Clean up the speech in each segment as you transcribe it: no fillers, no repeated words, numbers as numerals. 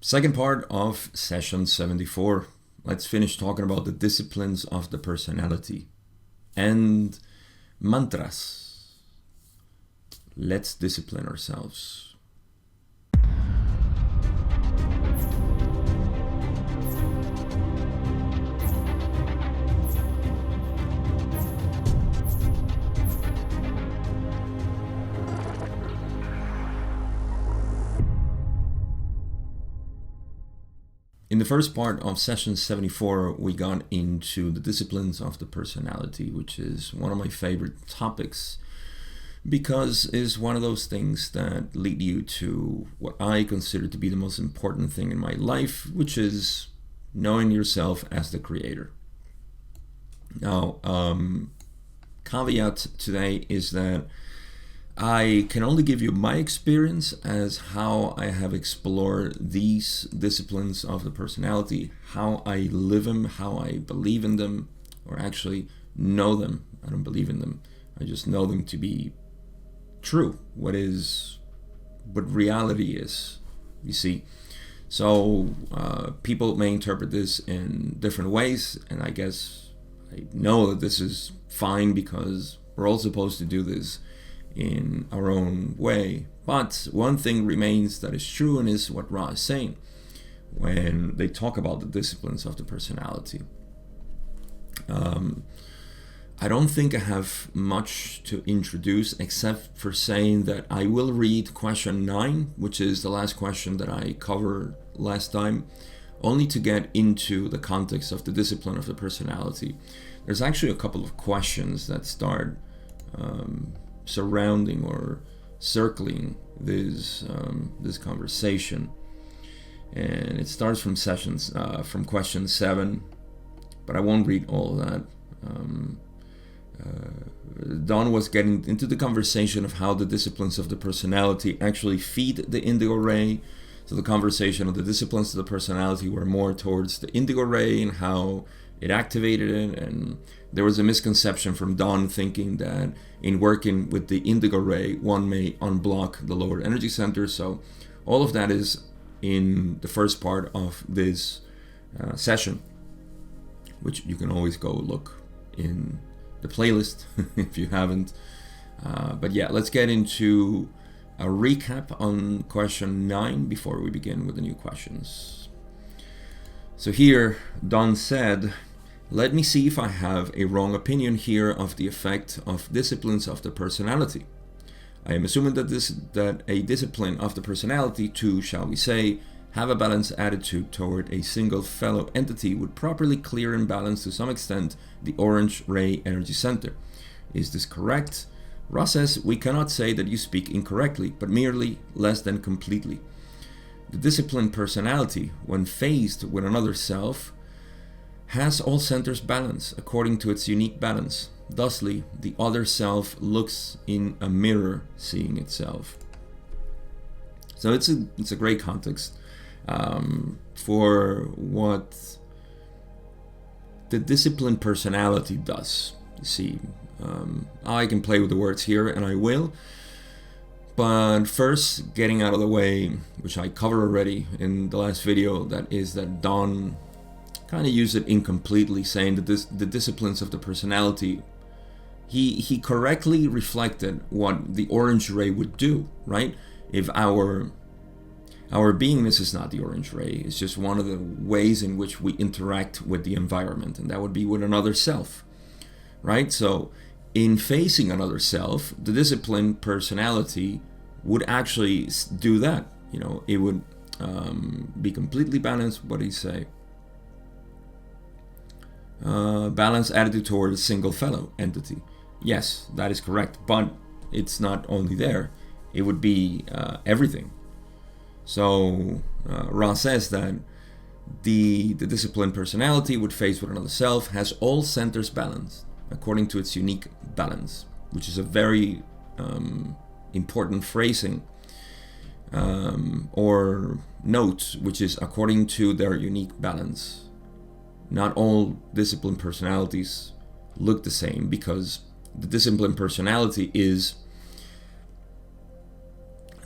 Second part of session 74. Let's finish talking about the disciplines of the personality and mantras. Let's discipline ourselves. In the first part of session 74, we got into the disciplines of the personality, which is one of my favorite topics because it's one of those things that lead you to what I consider to be the most important thing in my life, which is knowing yourself as the creator. Now, caveat today is that I can only give you my experience as how I have explored these disciplines of the personality, how I live them, how I believe in them, or actually know them. I don't believe in them. I just know them to be true, what reality is, you see. So people may interpret this in different ways, and I guess I know that this is fine because we're all supposed to do this in our own way. But one thing remains that is true, and is what Ra is saying when they talk about the disciplines of the personality. I don't think I have much to introduce except for saying that I will read question 9, which is the last question that I covered last time, only to get into the context of the discipline of the personality. There's actually a couple of questions that start surrounding or circling this conversation, and it starts from from question 7, but I won't read all of that. Don was getting into the conversation of how the disciplines of the personality actually feed the indigo ray. So the conversation of the disciplines of the personality were more towards the indigo ray and how it activated it, and there was a misconception from Don thinking that in working with the indigo ray, one may unblock the lower energy center. So all of that is in the first part of this session, which you can always go look in the playlist if you haven't. But yeah, let's get into a recap on question 9 before we begin with the new questions. So here, Don said, "Let me see if I have a wrong opinion here of the effect of disciplines of the personality. I am assuming that a discipline of the personality to, shall we say, have a balanced attitude toward a single fellow entity would properly clear and balance to some extent the orange ray energy center. Is this correct?" Ra says, "We cannot say that you speak incorrectly, but merely less than completely. The disciplined personality, when faced with another self, has all centers balanced according to its unique balance. Thusly, the other self looks in a mirror, seeing itself." So it's a great context for what the disciplined personality does. You see, I can play with the words here, and I will. But first, getting out of the way, which I covered already in the last video, that is that Don kind of used it incompletely, saying that the disciplines of the personality, he correctly reflected what the orange ray would do, right? If our beingness is not the orange ray, it's just one of the ways in which we interact with the environment, and that would be with another self, right? So in facing another self, the disciplined personality would actually do that. You know, it would be completely balanced. What do you say? Balanced attitude toward a single fellow entity. Yes, that is correct, but it's not only there. It would be everything. So Ra says that the disciplined personality would face with another self has all centers balanced according to its unique balance, which is a very important phrasing or note, which is according to their unique balance. Not all disciplined personalities look the same, because the disciplined personality is,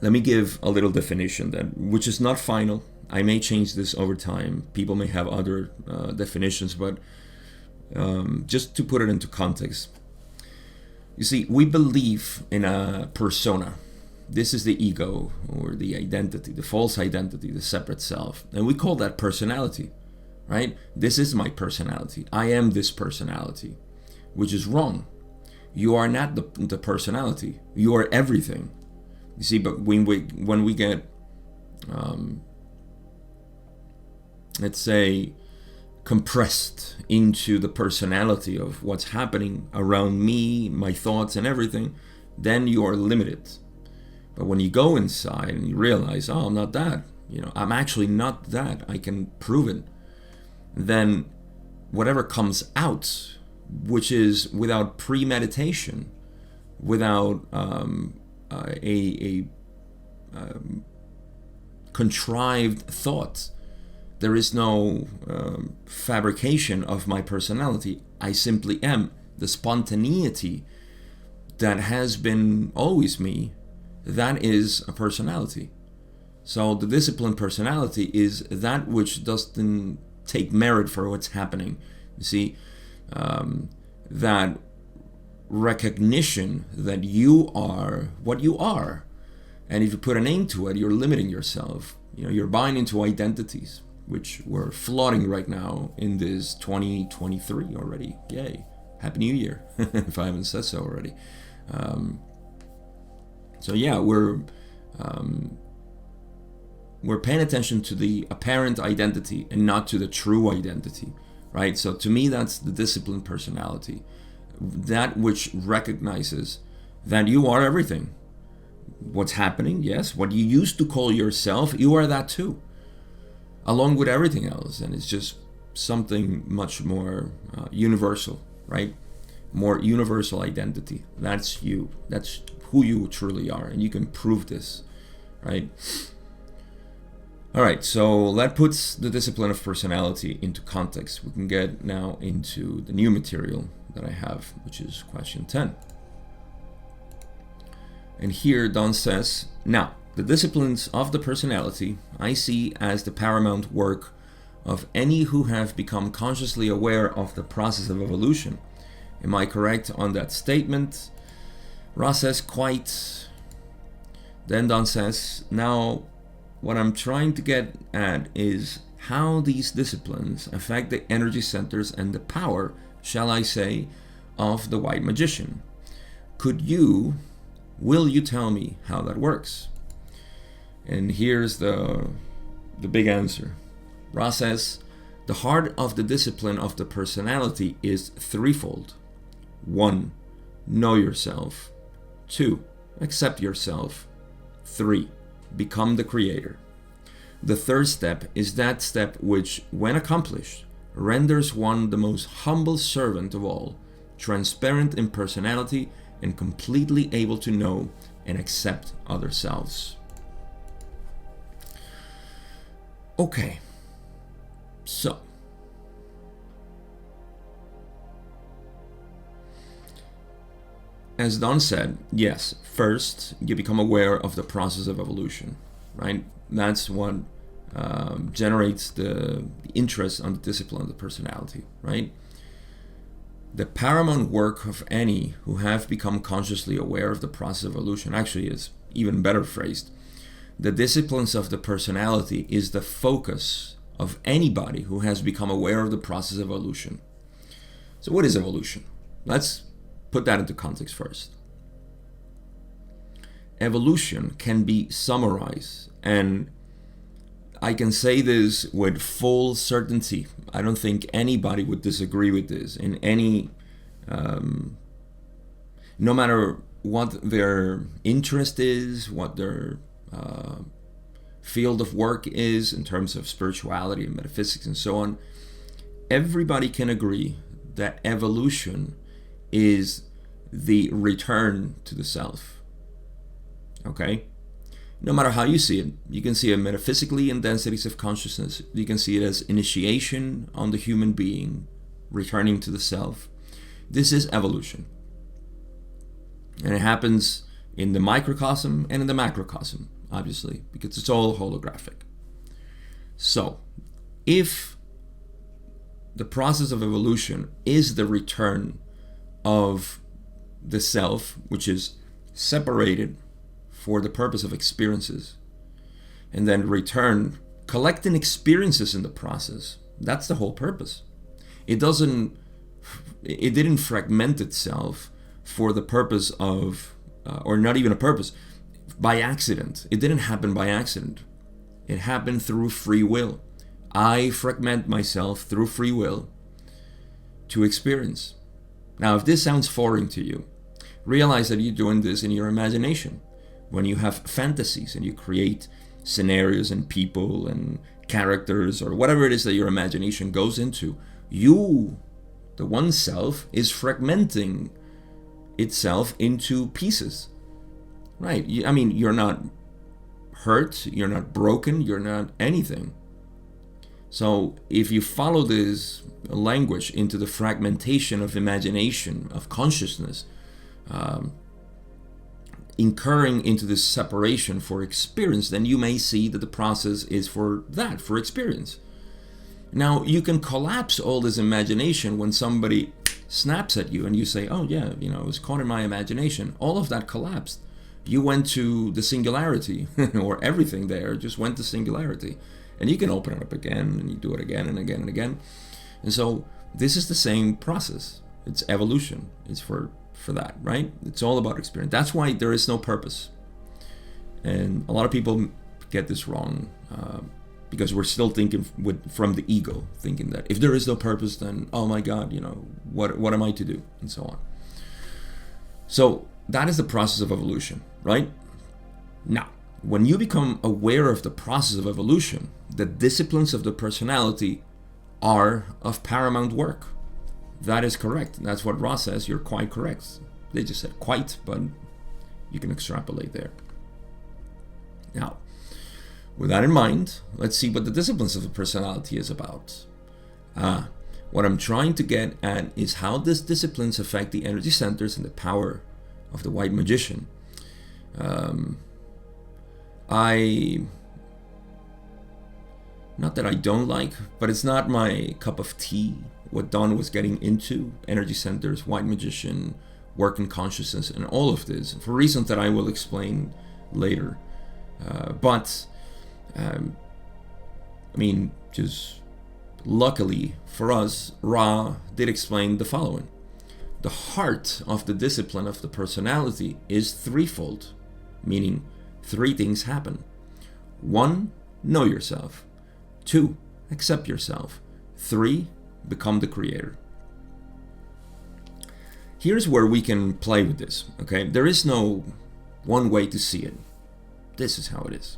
let me give a little definition then, which is not final. I may change this over time. People may have other definitions, but just to put it into context. You see, we believe in a persona. This is the ego, or the identity, the false identity, the separate self. And we call that personality, right? This is my personality. I am this personality, which is wrong. You are not the personality. You are everything. You see, but when we get, let's say, compressed into the personality of what's happening around me, my thoughts and everything, then you are limited. But when you go inside and you realize, oh, I'm not that, I'm actually not that, I can prove it, then whatever comes out, which is without premeditation, without a contrived thought, there is no fabrication of my personality. I simply am. The spontaneity that has been always me, that is a personality. So the disciplined personality is that which doesn't take merit for what's happening. You see, that recognition that you are what you are. And if you put a name to it, you're limiting yourself. You're buying into identities, which we're flooding right now in this 2023 already. Yay. Happy New Year, if I haven't said so already. So yeah, we're paying attention to the apparent identity and not to the true identity, right? So to me, that's the disciplined personality. That which recognizes that you are everything. What's happening, yes. What you used to call yourself, you are that too, along with everything else. And it's just something much more universal, right? More universal identity. That's you. That's who you truly are. And you can prove this, right? All right, so that puts the discipline of personality into context. We can get now into the new material that I have, which is question 10. And here Don says, now, the disciplines of the personality I see as the paramount work of any who have become consciously aware of the process of evolution. Am I correct on that statement? Ra says, quite. Then Don says, now, what I'm trying to get at is how these disciplines affect the energy centers and the power, shall I say, of the white magician. Will you tell me how that works? And here's the big answer. Ra says, the heart of the discipline of the personality is threefold. 1. Know yourself. 2. Accept yourself. 3. Become the creator. The third step is that step which, when accomplished, renders one the most humble servant of all, transparent in personality, and completely able to know and accept other selves. Okay, so as Don said, yes, first you become aware of the process of evolution, right? That's what generates the interest on the discipline of the personality, right? The paramount work of any who have become consciously aware of the process of evolution, actually is even better phrased. The disciplines of the personality is the focus of anybody who has become aware of the process of evolution. So what is evolution? Let's put that into context first. Evolution can be summarized, and I can say this with full certainty. I don't think anybody would disagree with this in any, no matter what their interest is, what their field of work is in terms of spirituality and metaphysics and so on. Everybody can agree that evolution is the return to the self. Okay? No matter how you see it, you can see it metaphysically in densities of consciousness. You can see it as initiation on the human being, returning to the self. This is evolution. And it happens in the microcosm and in the macrocosm, obviously, because it's all holographic. So, if the process of evolution is the return of the self, which is separated for the purpose of experiences, and then return collecting experiences in the process, that's the whole purpose. It didn't fragment itself for the purpose of, or not even a purpose, by accident. It didn't happen by accident. It happened through free will. I fragment myself through free will to experience. Now, if this sounds foreign to you, realize that you're doing this in your imagination. When you have fantasies and you create scenarios and people and characters or whatever it is that your imagination goes into, you, the one self, is fragmenting itself into pieces. Right? I mean, you're not hurt, you're not broken, you're not anything. So if you follow this language into the fragmentation of imagination, of consciousness, incurring into this separation for experience, then you may see that the process is for that, for experience. Now, you can collapse all this imagination when somebody snaps at you and you say, oh yeah, it was caught in my imagination. All of that collapsed. You went to the singularity, or everything there just went to singularity. And you can open it up again, and you do it again and again and again. And so this is the same process. It's evolution. It's for that, right? It's all about experience. That's why there is no purpose. And a lot of people get this wrong because we're still thinking from the ego, thinking that if there is no purpose, then, oh my God, what am I to do? And so on. So that is the process of evolution, right? Now, when you become aware of the process of evolution, the disciplines of the personality are of paramount work. That is correct. That's what Ross says. You're quite correct. They just said quite, but you can extrapolate there. Now, with that in mind, let's see what the disciplines of the personality is about. What I'm trying to get at is how these disciplines affect the energy centers and the power of the white magician. Not that I don't like, but it's not my cup of tea, what Don was getting into, energy centers, white magician, working consciousness, and all of this, for reasons that I will explain later. Just luckily for us, Ra did explain the following. The heart of the discipline of the personality is threefold, meaning three things happen. 1, know yourself. 2, accept yourself. 3, become the creator. Here's where we can play with this, okay? There is no one way to see it. This is how it is.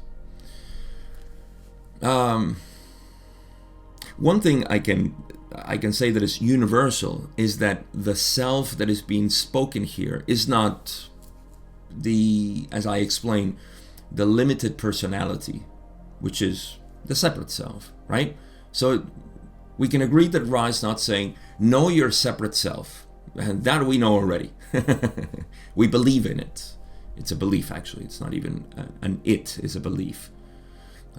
One thing I can say that is universal is that the self that is being spoken here is not as I explained, the limited personality, which is the separate self, right? So we can agree that Ra is not saying, know your separate self. And that we know already. We believe in it. It's a belief, actually. It's not even an it is a belief.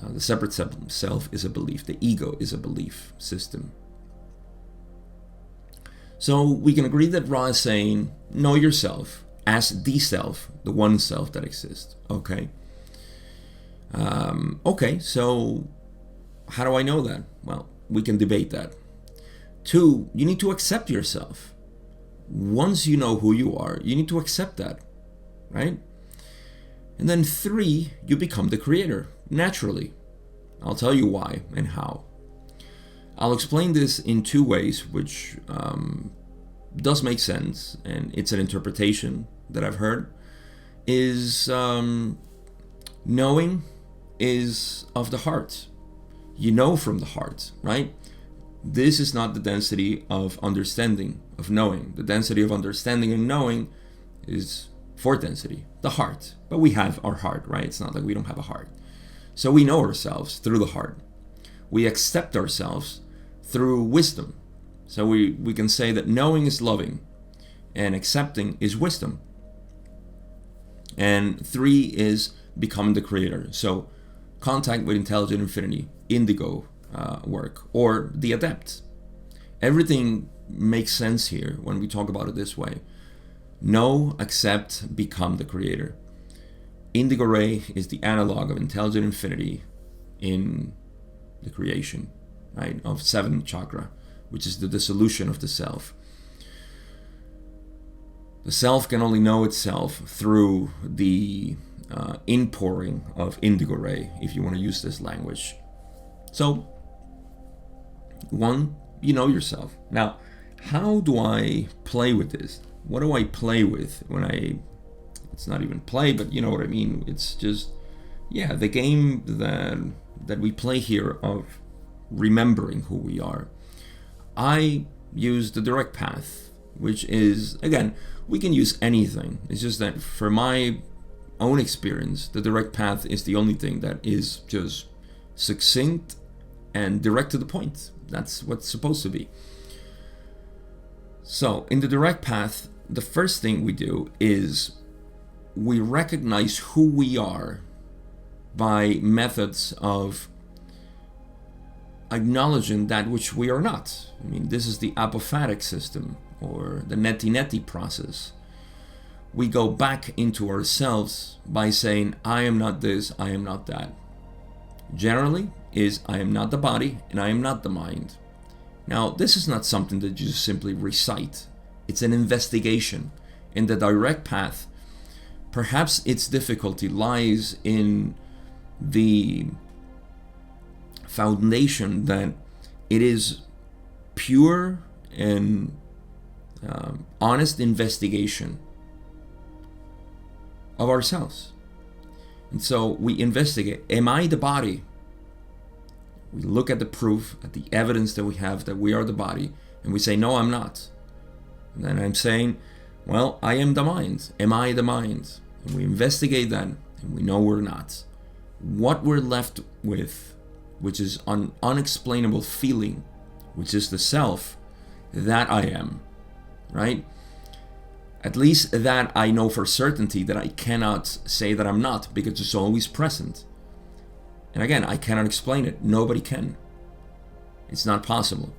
The separate self is a belief. The ego is a belief system. So we can agree that Ra is saying, know yourself as the self, the one self that exists. Okay. Okay, so how do I know that? Well, we can debate that. 2, you need to accept yourself. Once you know who you are, you need to accept that, right? And then 3, you become the creator, naturally. I'll tell you why and how. I'll explain this in 2 ways, which does make sense, and it's an interpretation that I've heard, is knowing is of the heart. You know from the heart, right? This is not the density of understanding, of knowing. The density of understanding and knowing is 4th density, the heart. But we have our heart, right? It's not like we don't have a heart. So we know ourselves through the heart. We accept ourselves through wisdom. So we can say that knowing is loving and accepting is wisdom. And 3 is become the creator. So contact with intelligent infinity. indigo work, or the Adept. Everything makes sense here when we talk about it this way. Know, accept, become the creator. Indigo ray is the analog of intelligent infinity in the creation, right, of 7th chakra, which is the dissolution of the self. The self can only know itself through the inpouring of indigo ray, if you want to use this language. So, one, you know yourself. Now, how do I play with this? What do I play with when it's not even play, but you know what I mean? It's just, the game that we play here of remembering who we are. I use the direct path, which is, again, we can use anything. It's just that for my own experience, the direct path is the only thing that is just succinct and direct to the point. That's what's supposed to be. So in the direct path, the first thing we do is we recognize who we are by methods of acknowledging that which we are not. I mean, this is the apophatic system, or the neti-neti process. We go back into ourselves by saying, I am not this, I am not that. Generally is, I am not the body and I am not the mind. Now, this is not something that you just simply recite. It's an investigation. In the direct path, perhaps its difficulty lies in the foundation that it is pure and honest investigation of ourselves. And so we investigate, am I the body? We look at the proof, at the evidence that we have that we are the body, and we say, no, I'm not. And then I'm saying, well, I am the mind. Am I the mind? And we investigate that, and we know we're not. What we're left with, which is an unexplainable feeling, which is the self, that I am, right? At least that I know for certainty that I cannot say that I'm not, because it's always present. And again, I cannot explain it. Nobody can. It's not possible.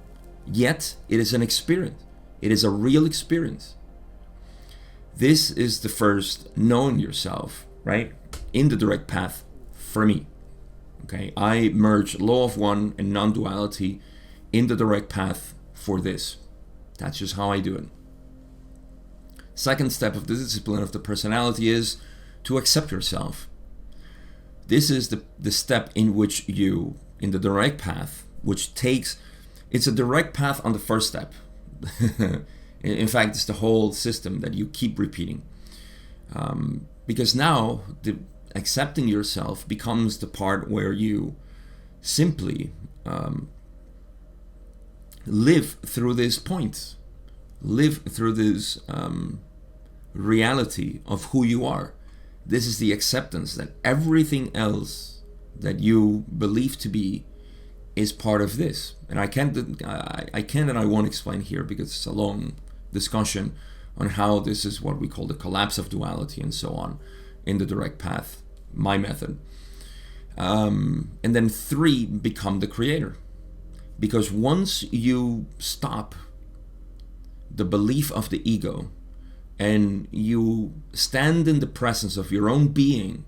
Yet, it is an experience. It is a real experience. This is the first knowing yourself, right? In the direct path for me. Okay, I merge law of one and non-duality in the direct path for this. That's just how I do it. Second step of the discipline of the personality is to accept yourself. This is the step in which you, in the direct path, which takes, it's a direct path on the first step. In fact, it's the whole system that you keep repeating. Because now, accepting yourself becomes the part where you simply live through this point. Live through this reality of who you are. This is the acceptance that everything else that you believe to be is part of this. And I can't and I won't explain here because it's a long discussion on how this is what we call the collapse of duality and so on in the direct path, my method. And then 3, become the creator. Because once you stop the belief of the ego and you stand in the presence of your own being,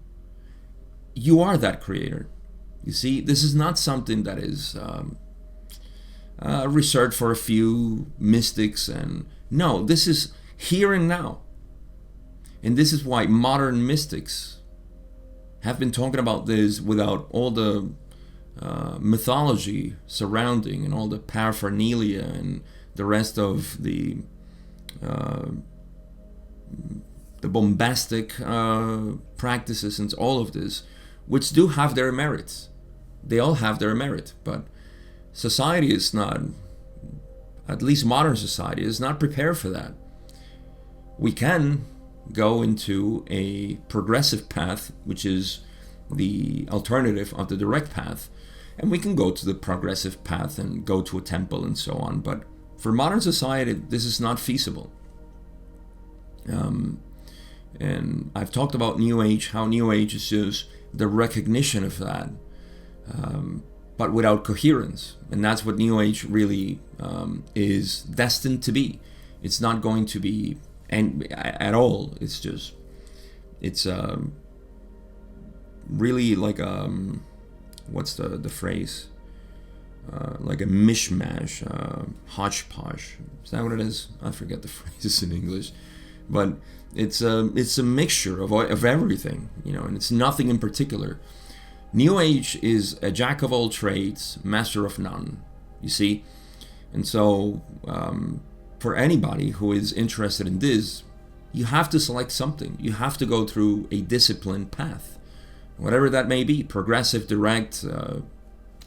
you are that creator. You see, this is not something that is reserved for a few mystics. And no, this is here and now. And this is why modern mystics have been talking about this without all the mythology surrounding and all the paraphernalia and the rest of the bombastic practices and all of this, which do have their merits. They all have their merit, but society is not, at least modern society, is not prepared for that. We can go into a progressive path, which is the alternative of the direct path, and we can go to the progressive path and go to a temple and so on, but for modern society, this is not feasible. And I've talked about New Age, how New Age is just the recognition of that. but without coherence. And that's what New Age really is destined to be. It's not going to be at all. It's really like what's the phrase? Like a mishmash, hodgepodge. Is that what it is? I forget the phrases in English, but it's a mixture of everything, and it's nothing in particular. New Age is a jack of all trades, master of none. You see, and so for anybody who is interested in this, you have to select something. You have to go through a disciplined path, whatever that may be, progressive, direct.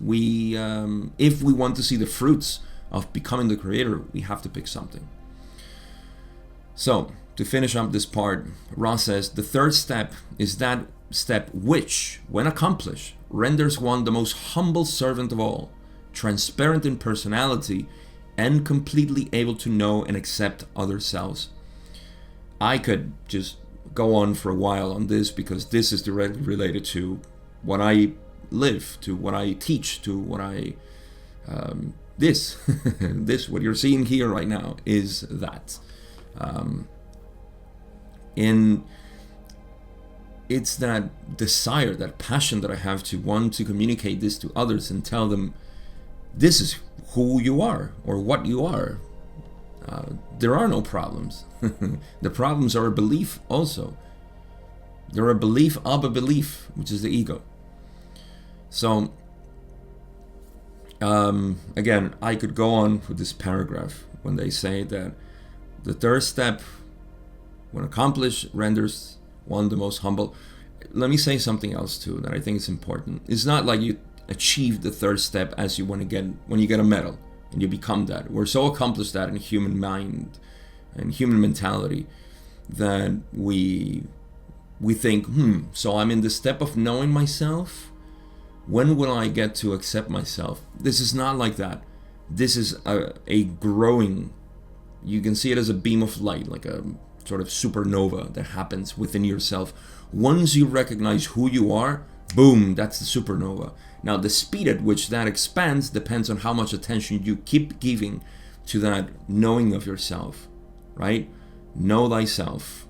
If we want to see the fruits of becoming the creator, we have to pick something. So, to finish up this part, Ross says, the third step is that step which, when accomplished, renders one the most humble servant of all, transparent in personality, and completely able to know and accept other selves. I could just go on for a while on this, because this is directly related to what I live, to what I teach, to what I this what you're seeing here right now is that it's that desire, that passion that I have to want to communicate this to others and tell them this is who you are or what you are. There are no problems. The problems are a belief also. They're a belief of a belief, which is the ego. So, again, I could go on with this paragraph when they say that the third step, when accomplished, renders one the most humble. Let me say something else too that I think is important. It's not like you achieve the third step as you want to get when you get a medal and you become that. We're so accomplished that in human mind and human mentality that we think, so I'm in the step of knowing myself. When will I get to accept myself? This is not like that. This is a growing, you can see it as a beam of light, like a sort of supernova that happens within yourself. Once you recognize who you are, boom, that's the supernova. Now, the speed at which that expands depends on how much attention you keep giving to that knowing of yourself, right? Know thyself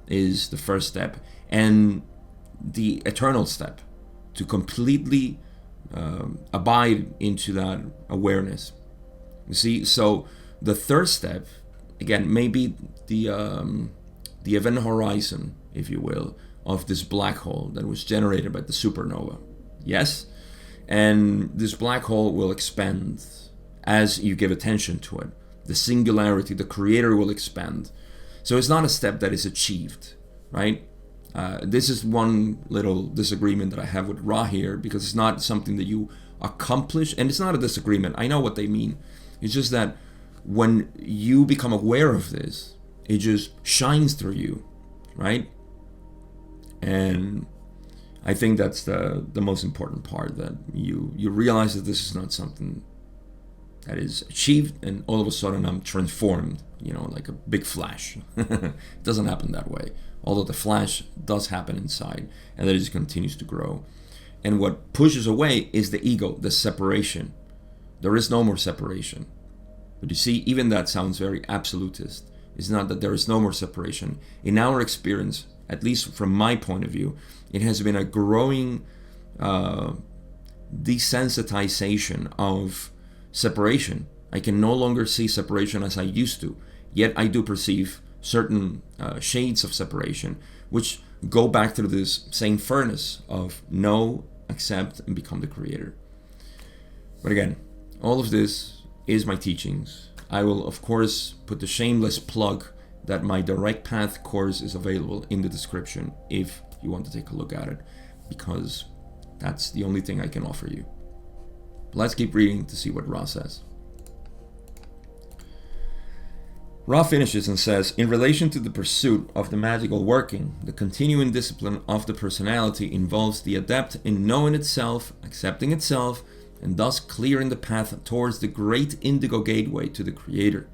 is the first step, and the eternal step, to completely abide into that awareness. You see, so the third step, again, may be the event horizon, if you will, of this black hole that was generated by the supernova. Yes? And this black hole will expand as you give attention to it. The singularity, the creator will expand. So it's not a step that is achieved, right? This is one little disagreement that I have with Ra here, because it's not something that you accomplish, and it's not a disagreement. I know what they mean. It's just that when you become aware of this, it just shines through you, right? And I think that's the most important part, that you realize that this is not something that is achieved and all of a sudden I'm transformed, like a big flash. It doesn't happen that way. Although the flash does happen inside, and that it just continues to grow. And what pushes away is the ego, the separation. There is no more separation. But you see, even that sounds very absolutist. It's not that there is no more separation. In our experience, at least from my point of view, it has been a growing desensitization of separation. I can no longer see separation as I used to, yet I do perceive certain shades of separation, which go back to this same furnace of know, accept, and become the creator. But again, all of this is my teachings. I will, of course, put the shameless plug that my Direct Path course is available in the description if you want to take a look at it, because that's the only thing I can offer you. Let's keep reading to see what Ra says. Ra finishes and says, in relation to the pursuit of the magical working, the continuing discipline of the personality involves the adept in knowing itself, accepting itself, and thus clearing the path towards the great indigo gateway to the creator.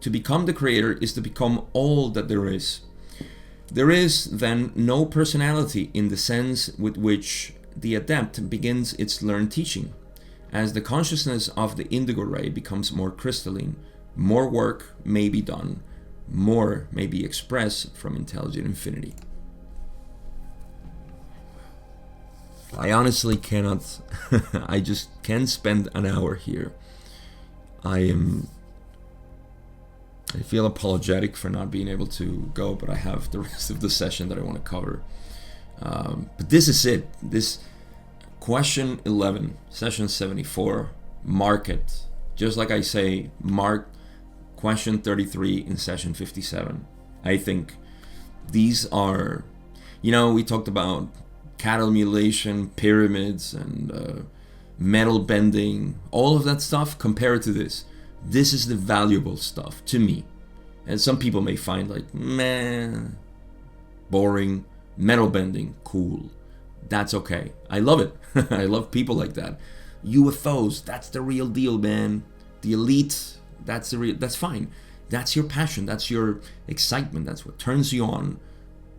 To become the creator is to become all that there is. There is, then, no personality in the sense with which the adept begins its learned teaching. As the consciousness of the indigo ray becomes more crystalline, more work may be done, more may be expressed from intelligent infinity. I honestly cannot, I just can't spend an hour here. I feel apologetic for not being able to go, but I have the rest of the session that I want to cover. But this is it. This question 11, session 74, mark it. Just like I say, mark question 33 in session 57. I think these are, we talked about cattle mutilation, pyramids, and metal bending, all of that stuff. Compared to this is the valuable stuff to me. And some people may find like, meh, boring. Metal bending, cool. That's okay. I love it. I love people like that. UFOs, that's the real deal, man. The elite, that's fine. That's your passion. That's your excitement. That's what turns you on.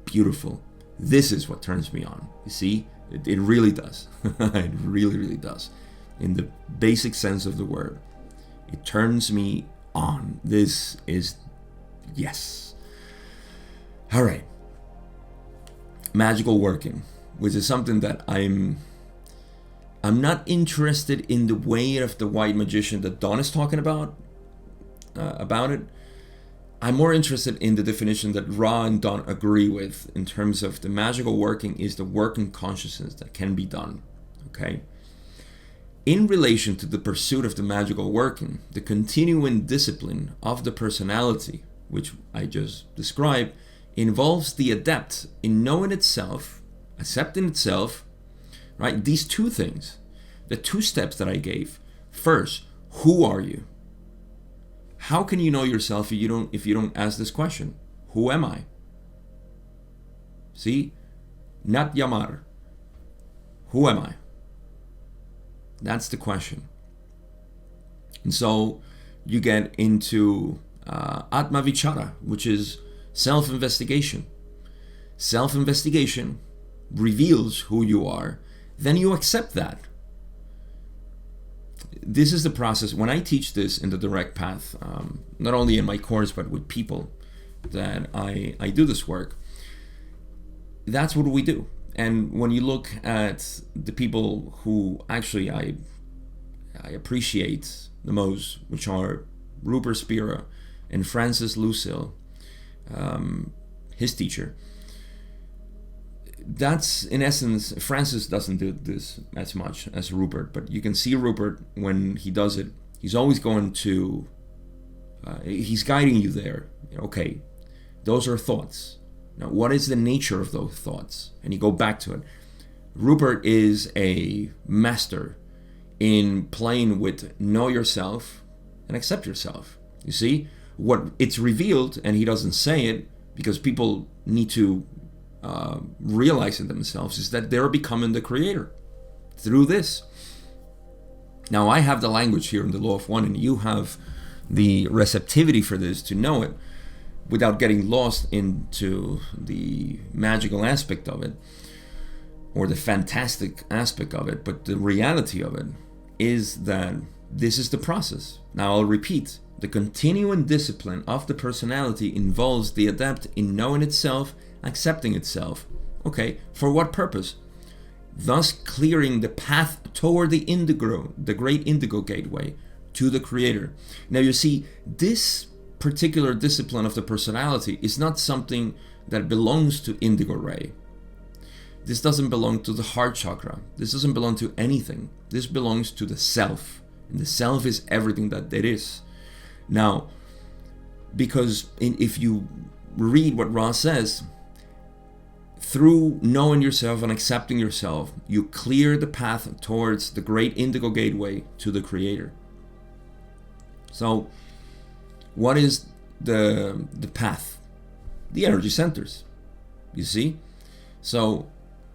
Beautiful. This is what turns me on. You see? It really does. It really, really does. In the basic sense of the word. It turns me on. This is, yes. All right. Magical working, which is something that I'm not interested in the way of the white magician that Don is talking about it. I'm more interested in the definition that Ra and Don agree with in terms of the magical working is the working consciousness that can be done. Okay. In relation to the pursuit of the magical working, the continuing discipline of the personality, which I just described, involves the adept in knowing itself, accepting itself, right? These two things, the two steps that I gave. First, who are you? How can you know yourself if you don't ask this question? Who am I? See? Not llamar. Who am I? That's the question. And so you get into Atma Vichara, which is self-investigation. Self-investigation reveals who you are. Then you accept that. This is the process. When I teach this in the direct path, not only in my course, but with people that I do this work, that's what we do. And when you look at the people who actually I appreciate the most, which are Rupert Spira and Francis Lucille, his teacher, that's in essence, Francis doesn't do this as much as Rupert, but you can see Rupert when he does it, he's always going to, he's guiding you there. Okay, those are thoughts. Now, what is the nature of those thoughts? And you go back to it. Rupert is a master in playing with know yourself and accept yourself. You see, what it's revealed, and he doesn't say it because people need to realize it themselves, is that they're becoming the creator through this. Now, I have the language here in the Law of One, and you have the receptivity for this to know it without getting lost into the magical aspect of it or the fantastic aspect of it. But the reality of it is that this is the process. Now, I'll repeat. The continuing discipline of the personality involves the adept in knowing itself, accepting itself. Okay, for what purpose? Thus clearing the path toward the indigo, the great indigo gateway to the creator. Now you see, this particular discipline of the personality is not something that belongs to indigo ray. This doesn't belong to the heart chakra. This doesn't belong to anything. This belongs to the self. And the self is everything that it is. Now, because if you read what Ra says, through knowing yourself and accepting yourself, you clear the path towards the great indigo gateway to the creator. So, what is the path? The energy centers, you see? So,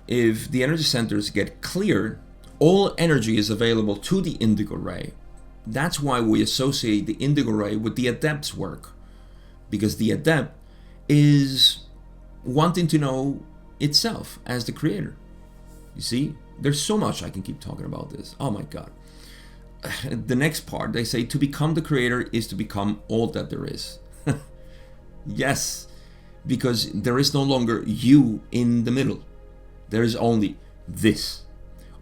if the energy centers get cleared, all energy is available to the indigo ray. That's why we associate the indigo ray with the adept's work, because the adept is wanting to know itself as the creator. You see, there's so much I can keep talking about this. Oh my God. the next part, they say to become the creator is to become all that there is. Yes, because there is no longer you in the middle. There is only this.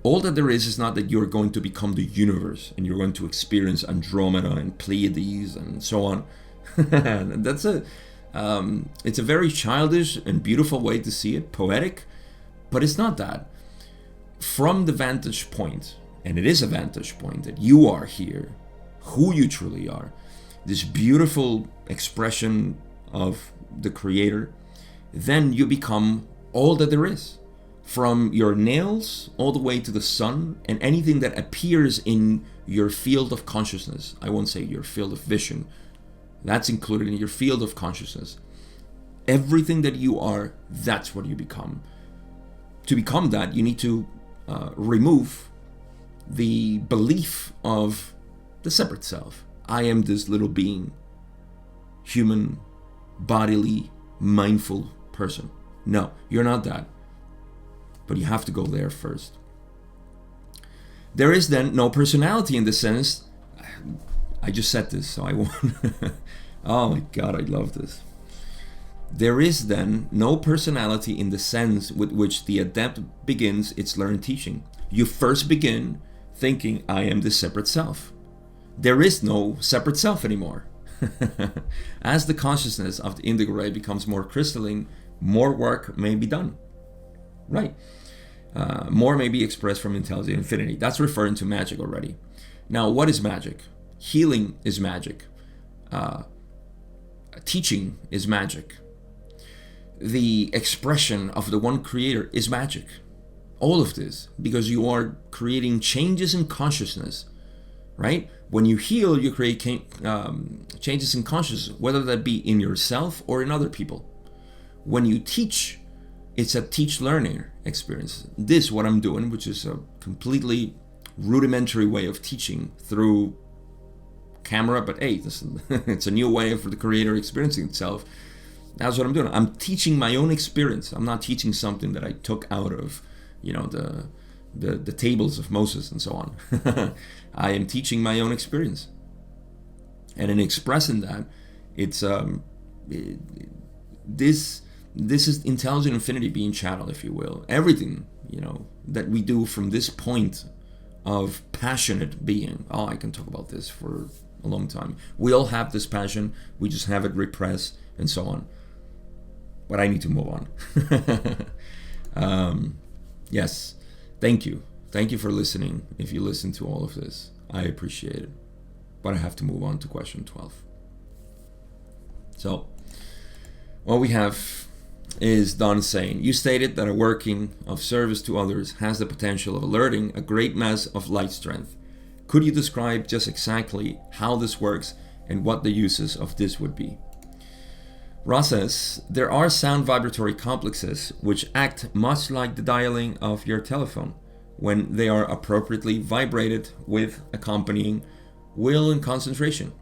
All that there is not that you're going to become the universe and you're going to experience Andromeda and Pleiades and so on. That's it's a very childish and beautiful way to see it, poetic, but it's not that. From the vantage point, and it is a vantage point that you are here, who you truly are, this beautiful expression of the creator, then you become all that there is. From your nails all the way to the sun and anything that appears in your field of consciousness. I won't say your field of vision. That's included in your field of consciousness. Everything that you are, that's what you become. To become that, you need to remove the belief of the separate self. I am this little being, human, bodily, mindful person. No, you're not that. But you have to go there first. There is then no personality in the sense, I just said this, so I won't. Oh my God, I love this. There is then no personality in the sense with which the adept begins its learned teaching. You first begin thinking, I am the separate self. There is no separate self anymore. As the consciousness of the indigo ray becomes more crystalline, more work may be done. Right. More may be expressed from intelligent infinity. That's referring to magic already. Now, what is magic? Healing is magic. Teaching is magic. The expression of the one creator is magic. All of this, because you are creating changes in consciousness, right? When you heal, you create changes in consciousness, whether that be in yourself or in other people. When you teach, it's a teach-learning experience. This, what I'm doing, which is a completely rudimentary way of teaching through camera, but hey, it's a new way for the creator experiencing itself. That's what I'm doing. I'm teaching my own experience. I'm not teaching something that I took out of, the tables of Moses and so on. I am teaching my own experience, and in expressing that, it's this is intelligent infinity being channeled, if you will. Everything that we do from this point of passionate being. Oh, I can talk about this for a long time. We all have this passion. We just have it repressed and so on. But I need to move on. Yes, thank you. Thank you for listening. If you listen to all of this, I appreciate it. But I have to move on to question 12. So, what we have is Don saying, you stated that a working of service to others has the potential of alerting a great mass of light strength. Could you describe just exactly how this works and what the uses of this would be? Ra says, there are sound vibratory complexes which act much like the dialing of your telephone when they are appropriately vibrated with accompanying will and concentration.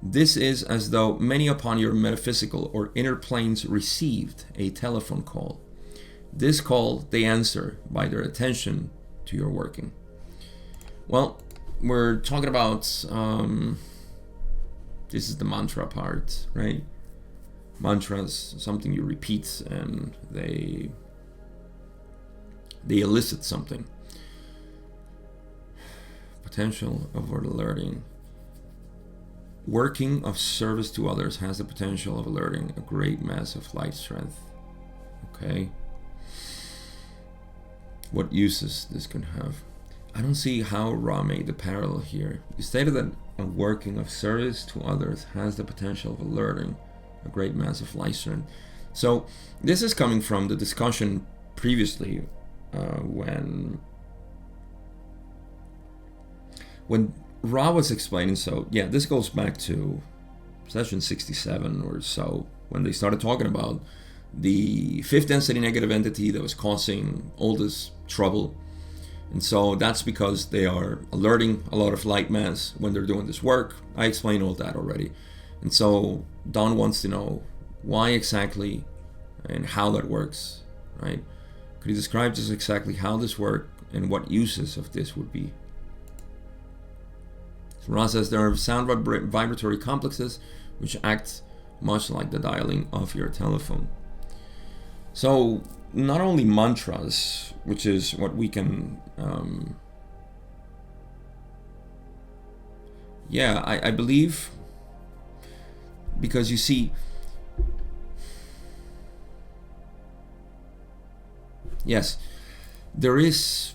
This is as though many upon your metaphysical or inner planes received a telephone call. This call they answer by their attention to your working. Well, we're talking about, this is the mantra part, right? Mantras, something you repeat and they elicit something. Potential of alerting. Working of service to others has the potential of alerting a great mass of light strength. Okay. What uses this can have? I don't see how Ra made the parallel here. You stated that a working of service to others has the potential of alerting a great mass of light strength. So this is coming from the discussion previously when Ra was explaining. So yeah, this goes back to session 67 or so, when they started talking about the fifth density negative entity that was causing all this trouble. And so that's because they are alerting a lot of light mass when they're doing this work. I explained all that already. And so Don wants to know why exactly and how that works, right? Could you describe just exactly how this works and what uses of this would be? So Ra says there are sound vibratory complexes which act much like the dialing of your telephone. So not only mantras, which is what we can, I believe, because you see, yes, there is,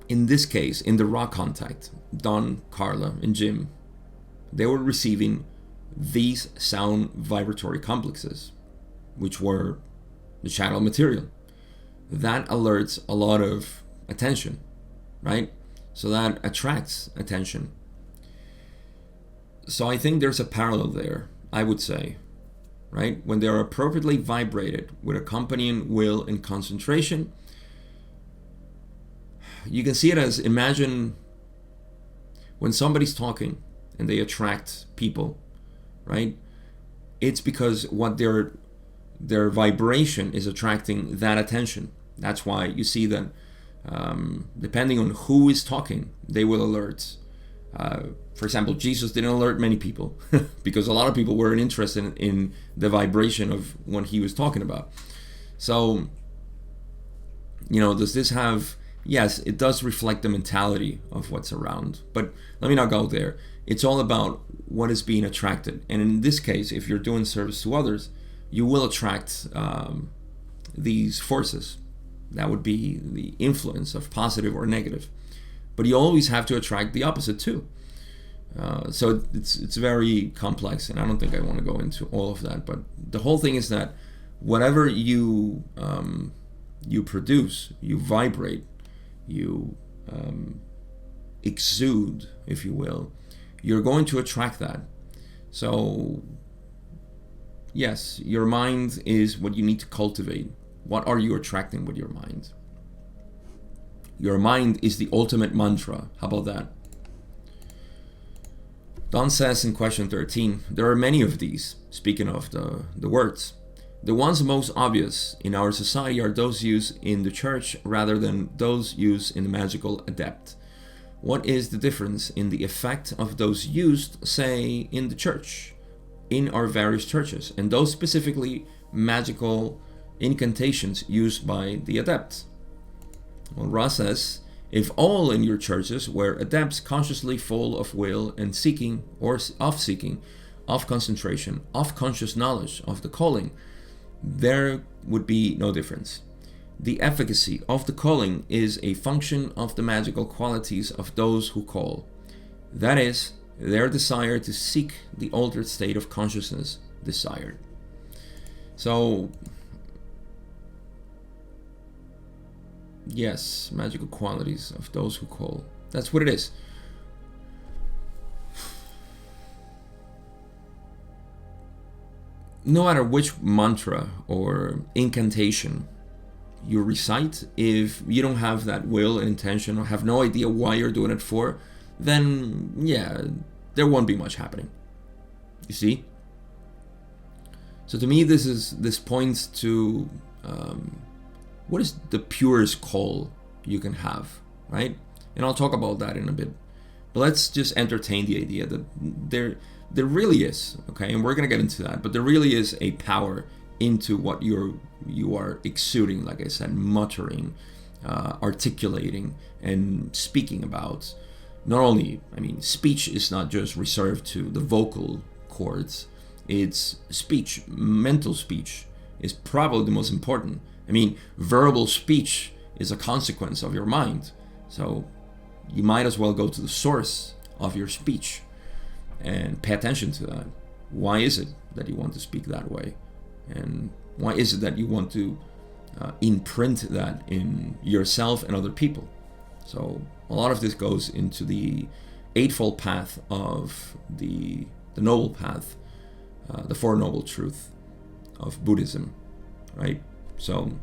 in this case, in the Ra contact, Don, Carla, and Jim, they were receiving these sound vibratory complexes, which were the channel material. That alerts a lot of attention, right? So that attracts attention. So I think there's a parallel there, I would say, right? When they are appropriately vibrated with accompanying will and concentration, you can see it as, imagine when somebody's talking and they attract people, right? It's because what their vibration is attracting that attention. That's why you see that depending on who is talking, they will alert. For example, Jesus didn't alert many people because a lot of people weren't interested in the vibration of what he was talking about. So, does this have... Yes, it does reflect the mentality of what's around, but let me not go there. It's all about what is being attracted. And in this case, if you're doing service to others, you will attract these forces. That would be the influence of positive or negative. But you always have to attract the opposite too. So it's very complex, and I don't think I want to go into all of that. But the whole thing is that whatever you produce, you vibrate, you exude, if you will, you're going to attract that. So yes, your mind is what you need to cultivate. What are you attracting with your mind? Your mind is the ultimate mantra. How about that? Don says in question 13, there are many of these, speaking of the words. The ones most obvious in our society are those used in the church rather than those used in the magical adept. What is the difference in the effect of those used, say, in the church, in our various churches, and those specifically magical incantations used by the adept? Well, Ra says, if all in your churches were adepts consciously full of will and seeking, or of seeking, of concentration, of conscious knowledge of the calling, there would be no difference. The efficacy of the calling is a function of the magical qualities of those who call. That is, their desire to seek the altered state of consciousness desired. So, yes, magical qualities of those who call. That's what it is. No matter which mantra or incantation you recite, if you don't have that will and intention or have no idea why you're doing it for, then yeah, there won't be much happening. You see? So to me, this points to what is the purest call you can have, right? And I'll talk about that in a bit. But let's just entertain the idea that there really is, okay, and we're gonna get into that, but there really is a power into what you are exuding, like I said, muttering, articulating, and speaking about. Not only, speech is not just reserved to the vocal cords. It's speech, mental speech is probably the most important. Verbal speech is a consequence of your mind. So you might as well go to the source of your speech and pay attention to that. Why is it that you want to speak that way? And why is it that you want to imprint that in yourself and other people? So a lot of this goes into the eightfold path of the noble path, the Four Noble Truths of Buddhism, right? So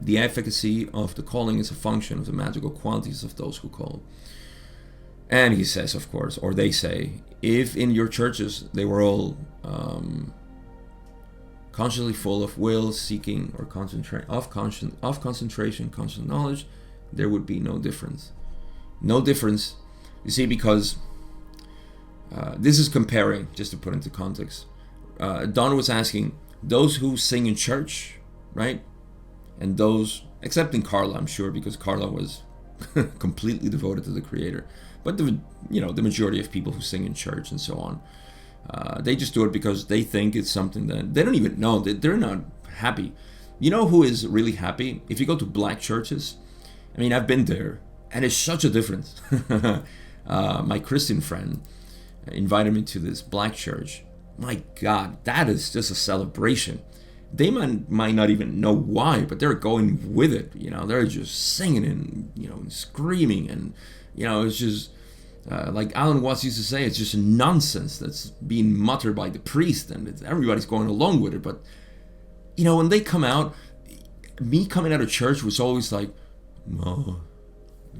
the efficacy of the calling is a function of the magical qualities of those who call. And he says, of course, or they say, if in your churches they were all consciously full of will, seeking, or concentration, conscious knowledge, there would be no difference. No difference You see, because this is comparing, just to put into context. Don was asking those who sing in church, right? And those, excepting Carla, I'm sure, because Carla was completely devoted to the Creator. But the majority of people who sing in church and so on, they just do it because they think it's something that they don't even know, that they're not happy. You know who is really happy? If you go to black churches, I mean, I've been there, and it's such a difference. My Christian friend invited me to this black church. My God, that is just a celebration. They might not even know why, but they're going with it. They're just singing and screaming, and it's just like Alan Watts used to say, it's just nonsense that's being muttered by the priest, and everybody's going along with it. But when they come out, me coming out of church was always like, oh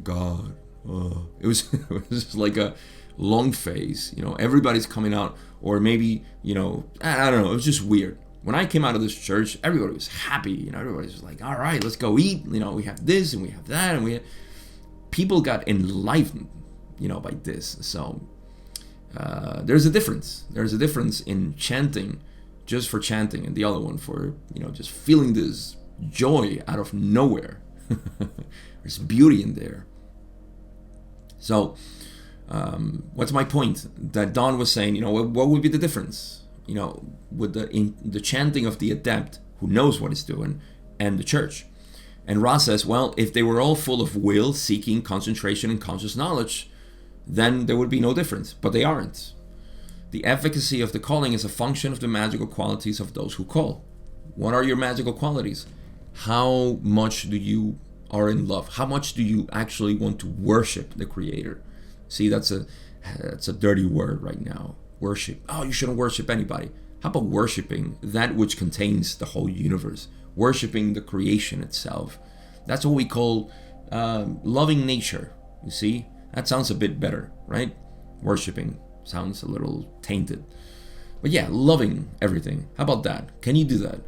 God, oh. It was just like a long phase. Everybody's coming out, or maybe I don't know. It was just weird. When I came out of this church, everybody was happy. Everybody was like, all right, let's go eat. We have this and we have that, and people got enlivened, by this. So there's a difference. There's a difference in chanting just for chanting, and the other one for just feeling this joy out of nowhere. There's beauty in there. So what's my point? That Don was saying, what would be the difference? With the chanting of the adept who knows what he's doing, and the church. And Ra says, well, if they were all full of will, seeking, concentration, and conscious knowledge, then there would be no difference. But they aren't. The efficacy of the calling is a function of the magical qualities of those who call. What are your magical qualities? How much do you are in love? How much do you actually want to worship the Creator? See, that's a dirty word right now. Worship. Oh, you shouldn't worship anybody. How about worshiping that which contains the whole universe? Worshiping the creation itself. That's what we call loving nature. You see? That sounds a bit better, right? Worshiping sounds a little tainted. But yeah, loving everything. How about that? Can you do that?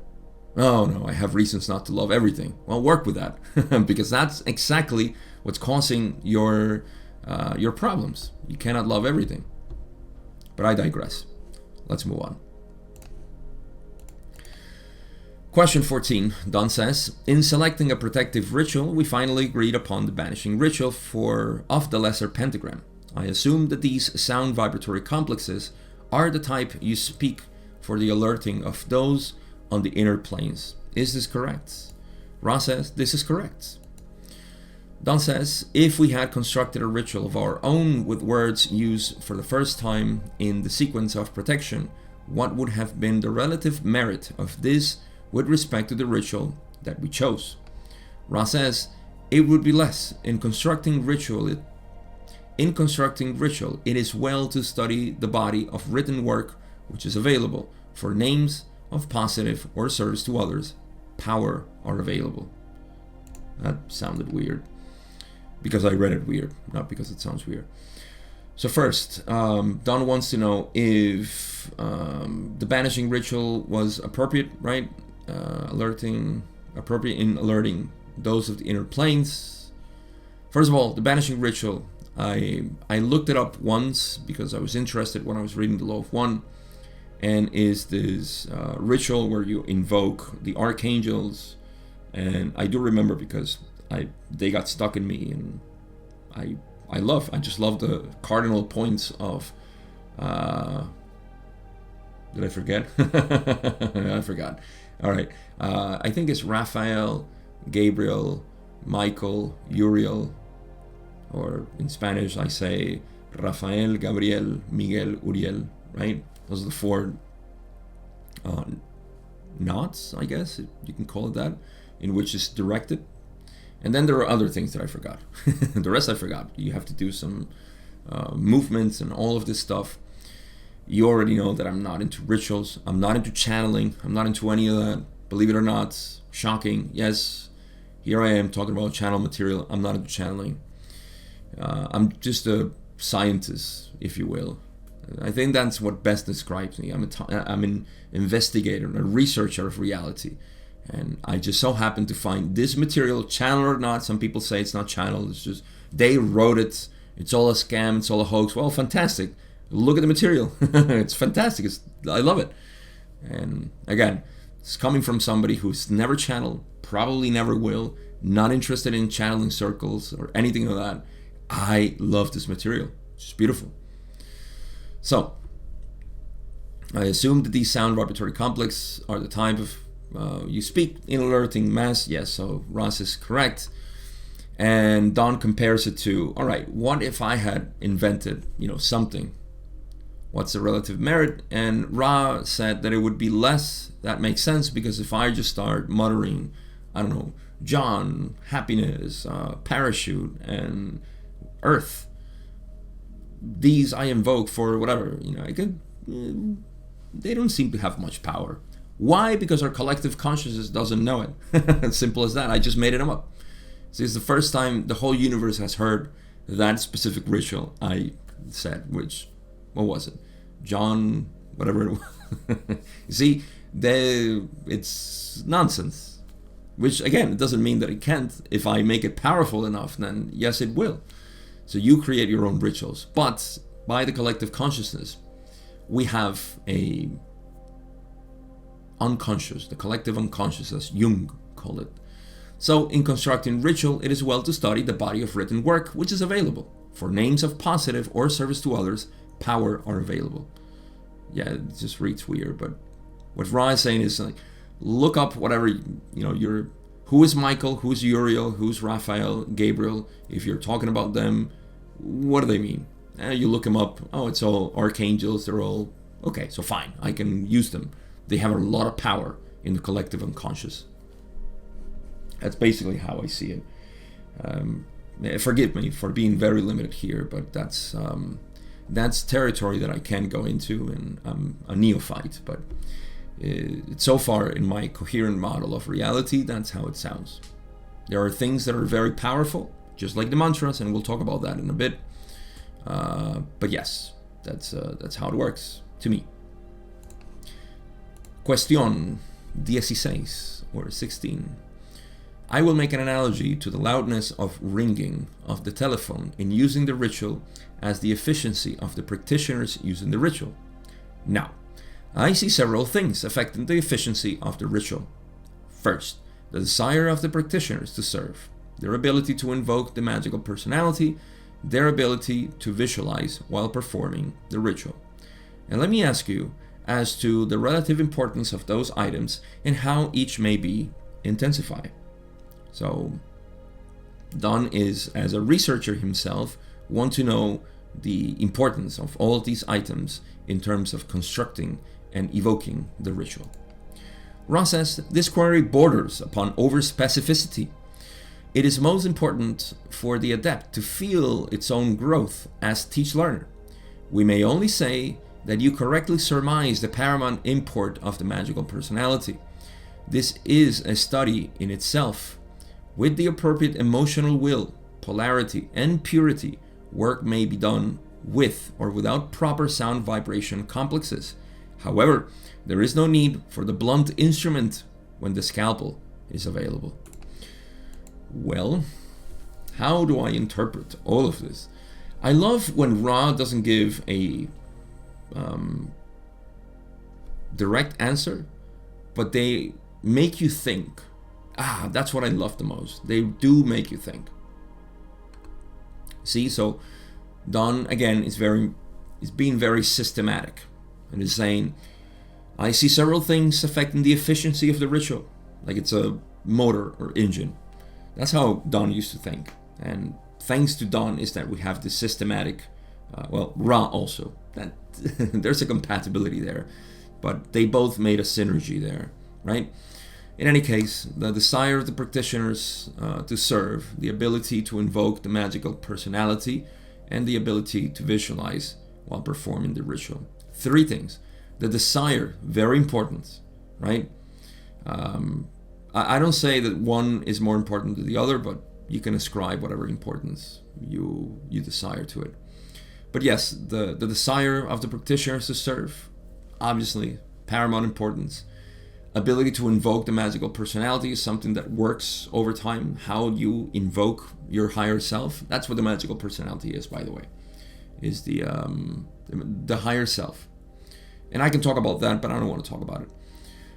Oh no, I have reasons not to love everything. Well, work with that. Because that's exactly what's causing your problems. You cannot love everything. But I digress. Let's move on. Question 14. Don says, in selecting a protective ritual, we finally agreed upon the banishing ritual of the lesser pentagram. I assume that these sound vibratory complexes are the type you speak for the alerting of those on the inner planes. Is this correct? Ra says, this is correct. Don says, if we had constructed a ritual of our own with words used for the first time in the sequence of protection, what would have been the relative merit of this with respect to the ritual that we chose? Ra says, it would be less. In constructing ritual, it is well to study the body of written work which is available, for names of positive or service to others, power are available. That sounded weird. Because I read it weird, not because it sounds weird. So first, Don wants to know if the banishing ritual was appropriate, right? Appropriate in alerting those of the inner planes. First of all, the banishing ritual, I looked it up once because I was interested when I was reading the Law of One, and is this ritual where you invoke the archangels, and I do remember because they got stuck in me, and I just love the cardinal points of did I forget? I forgot. All right. I think it's Raphael, Gabriel, Michael, Uriel, or in Spanish I say Rafael, Gabriel, Miguel, Uriel, right? Those are the four knots, I guess you can call it that, in which it's directed. And then there are other things that I forgot. The rest I forgot. You have to do some movements and all of this stuff. You already know that I'm not into rituals. I'm not into channeling. I'm not into any of that. Believe it or not, shocking. Yes, here I am talking about channel material. I'm not into channeling. I'm just a scientist, if you will. I think that's what best describes me. I'm an investigator, a researcher of reality. And I just so happen to find this material, channel or not. Some people say it's not channeled. It's just they wrote it It's all a scam, it's all a hoax. Well, fantastic. Look at the material. It's fantastic. I love it. And again, it's coming from somebody who's never channeled, probably never will, not interested in channeling circles or anything like that. I love this material. It's beautiful. So, I assume that these sound vibratory complex are the type of you speak in alerting mass. Yes, so Ross is correct. And Don compares it to, all right, what if I had invented, something? What's the relative merit? And Ra said that it would be less. That makes sense, because if I just start muttering, I don't know, John, happiness, parachute, and earth, these I invoke for whatever, they don't seem to have much power. Why? Because our collective consciousness doesn't know it. Simple as that. I just made it up. See, it's the first time the whole universe has heard that specific ritual I said, which, what was it? John, whatever it was. You see, it's nonsense. Which, again, it doesn't mean that it can't. If I make it powerful enough, then yes, it will. So you create your own rituals. But by the collective consciousness, we have a unconscious, the collective unconscious, as Jung called it. So in constructing ritual, it is well to study the body of written work which is available. For names of positive or service to others, power are available. Yeah, it just reads weird, but what Ra is saying is, like, look up whatever, who is Michael, who's Uriel, who's Raphael, Gabriel. If you're talking about them, what do they mean? You look them up. Oh, it's all archangels. They're all, okay, so fine. I can use them. They have a lot of power in the collective unconscious. That's basically how I see it. Forgive me for being very limited here, but that's territory that I can't go into, and I'm a neophyte. But so far in my coherent model of reality, that's how it sounds. There are things that are very powerful, just like the mantras, and we'll talk about that in a bit. But yes, that's how it works to me. Cuestión 16 or 16. I will make an analogy to the loudness of ringing of the telephone in using the ritual as the efficiency of the practitioners using the ritual. Now, I see several things affecting the efficiency of the ritual. First, the desire of the practitioners to serve, their ability to invoke the magical personality, their ability to visualize while performing the ritual. And let me ask you as to the relative importance of those items and how each may be intensified. So, Don is, as a researcher himself, want to know the importance of all of these items in terms of constructing and evoking the ritual. Ross says, this query borders upon over-specificity. It is most important for the adept to feel its own growth as teach-learner. We may only say that you correctly surmise the paramount import of the magical personality. This is a study in itself. With the appropriate emotional will, polarity, and purity, work may be done with or without proper sound vibration complexes. However, there is no need for the blunt instrument when the scalpel is available. Well, how do I interpret all of this? I love when Ra doesn't give a direct answer, but they make you think. That's what I love the most. They do make you think. See, so Don again is being very systematic and is saying, I see several things affecting the efficiency of the ritual, like it's a motor or engine. That's how Don used to think. And thanks to Don is that we have this systematic, Ra also. That there's a compatibility there, but they both made a synergy there, right? In any case, the desire of the practitioners to serve, the ability to invoke the magical personality, and the ability to visualize while performing the ritual. Three things. The desire, very important, right? I don't say that one is more important than the other, but you can ascribe whatever importance you desire to it. But yes, the desire of the practitioners to serve, obviously, paramount importance. ability to invoke the magical personality is something that works over time. How you invoke your higher self, that's what the magical personality is, by the way, is the higher self. And I can talk about that, but I don't want to talk about it.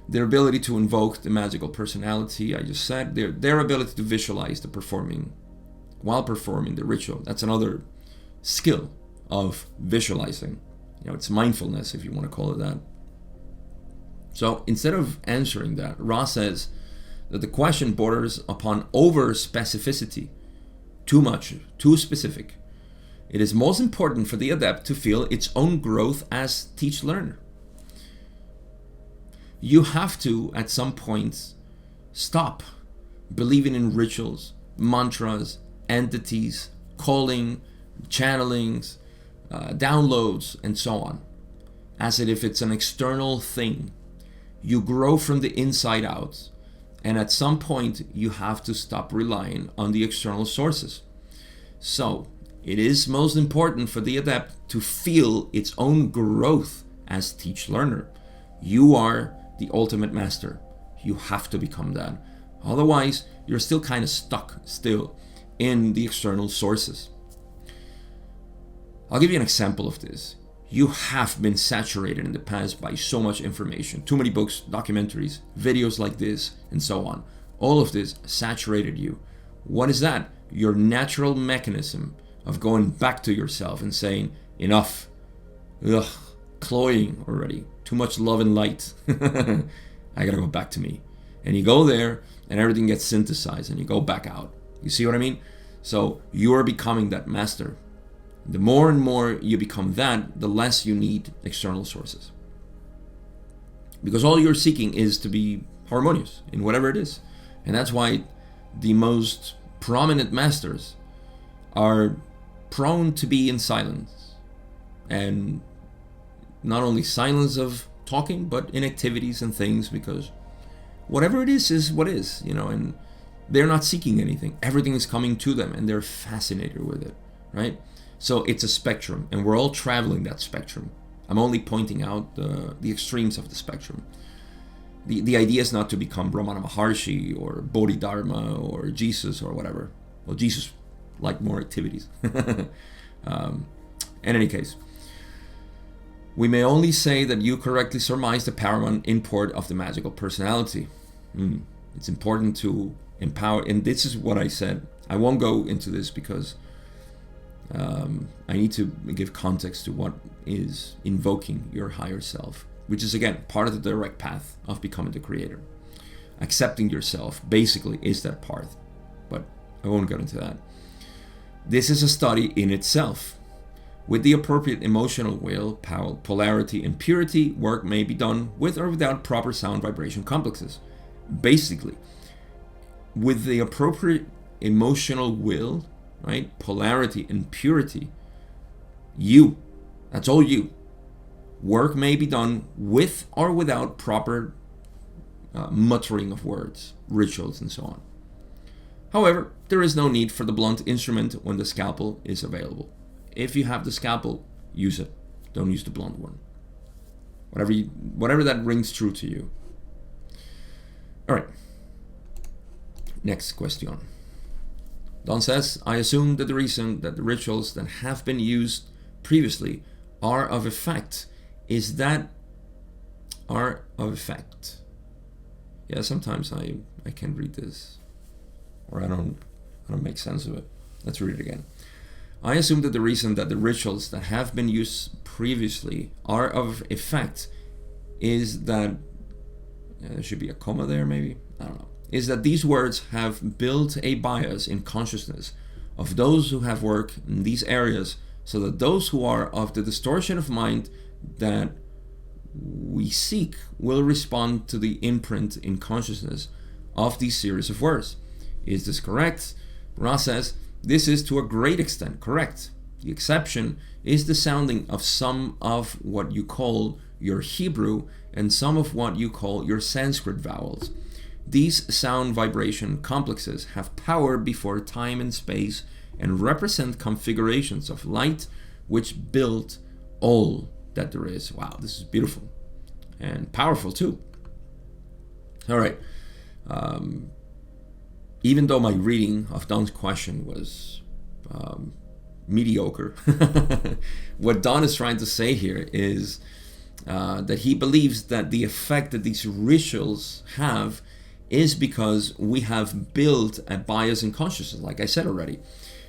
Their ability to invoke the magical personality, I just said, their ability to visualize while performing the ritual. That's another skill of visualizing. It's mindfulness, if you want to call it that. So instead of answering that, Ra says that the question borders upon over-specificity, too much, too specific. It is most important for the adept to feel its own growth as teach-learner. You have to, at some point, stop believing in rituals, mantras, entities, calling, channelings, downloads, and so on, as if it's an external thing. You grow from the inside out, and at some point you have to stop relying on the external sources. So it is most important for the adept to feel its own growth as teach-learner. You are the ultimate master. You have to become that. Otherwise, you're still kind of stuck still in the external sources. I'll give you an example of this. You have been saturated in the past by so much information. Too many books, documentaries, videos like this, and so on. All of this saturated you. What is that? Your natural mechanism of going back to yourself and saying, enough. Ugh, cloying already. Too much love and light. I gotta go back to me. And you go there, and everything gets synthesized, and you go back out. You see what I mean? So you are becoming that master. The more and more you become that, the less you need external sources. Because all you're seeking is to be harmonious in whatever it is. And that's why the most prominent masters are prone to be in silence. And not only silence of talking, but in activities and things, because whatever it is what is, and they're not seeking anything. Everything is coming to them, and they're fascinated with it, right? So it's a spectrum, and we're all traveling that spectrum. I'm only pointing out the extremes of the spectrum. The idea is not to become Ramana Maharshi or Bodhidharma or Jesus or whatever. Well, Jesus liked more activities. In any case, we may only say that you correctly surmise the paramount import of the magical personality. It's important to empower, and this is what I said. I won't go into this because I need to give context to what is invoking your higher self, which is, again, part of the direct path of becoming the creator. Accepting yourself basically is that part, but I won't get into that. This is a study in itself. With the appropriate emotional will, polarity, and purity, work may be done with or without proper sound vibration complexes. Basically, with the appropriate emotional will, right, polarity and purity, that's all you. Work may be done with or without proper muttering of words, rituals, and so on. However, there is no need for the blunt instrument when the scalpel is available. If you have the scalpel, use it. Don't use the blunt one. Whatever that rings true to you. All right. Next question. Don says, I assume that the reason that the rituals that have been used previously are of effect is that are of effect. Yeah, sometimes I can't read this, or I don't make sense of it. Let's read it again. I assume that the reason that the rituals that have been used previously are of effect is that there should be a comma there, maybe, I don't know, is that these words have built a bias in consciousness of those who have worked in these areas, so that those who are of the distortion of mind that we seek will respond to the imprint in consciousness of these series of words. Is this correct? Ra says, this is to a great extent correct. The exception is the sounding of some of what you call your Hebrew and some of what you call your Sanskrit vowels. These sound vibration complexes have power before time and space and represent configurations of light which build all that there is. Wow, this is beautiful and powerful too. All right. Even though my reading of Don's question was mediocre, what Don is trying to say here is that he believes that the effect that these rituals have is because we have built a bias in consciousness. Like I said already,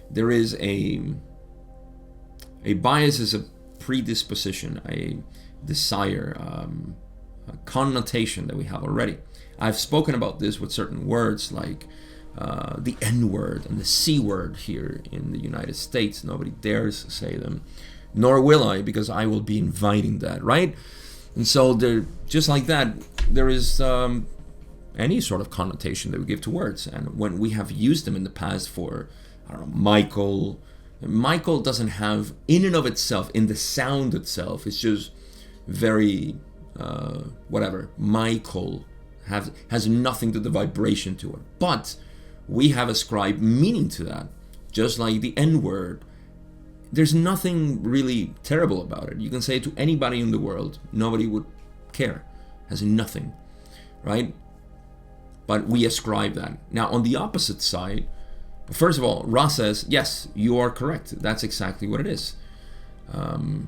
there is a bias is a predisposition, a desire, a connotation that we have already. I've spoken about this with certain words like the N word and the C word here in the United States. Nobody dares say them, nor will I, because I will be inviting that, right? And so there, just like that, there is any sort of connotation that we give to words. And when we have used them in the past for, I don't know, Michael doesn't have, in and of itself, in the sound itself, it's just very, whatever. Michael has nothing to the vibration to it. But we have ascribed meaning to that, just like the N word. There's nothing really terrible about it. You can say it to anybody in the world. Nobody would care. Has nothing, right? But we ascribe that. Now, on the opposite side, first of all, Ra says, yes, you are correct. That's exactly what it is. And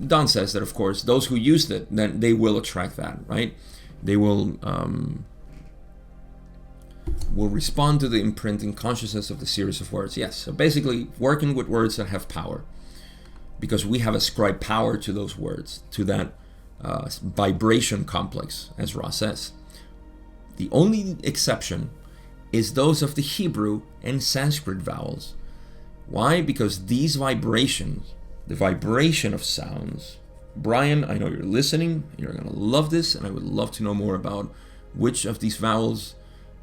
Don says that, of course, those who use it, then they will attract that, right? They will respond to the imprinting consciousness of the series of words. Yes, so basically working with words that have power, because we have ascribed power to those words, to that vibration complex, as Ra says. The only exception is those of the Hebrew and Sanskrit vowels. Why? Because these vibrations, the vibration of sounds, Brian, I know you're listening, you're going to love this, and I would love to know more about which of these vowels,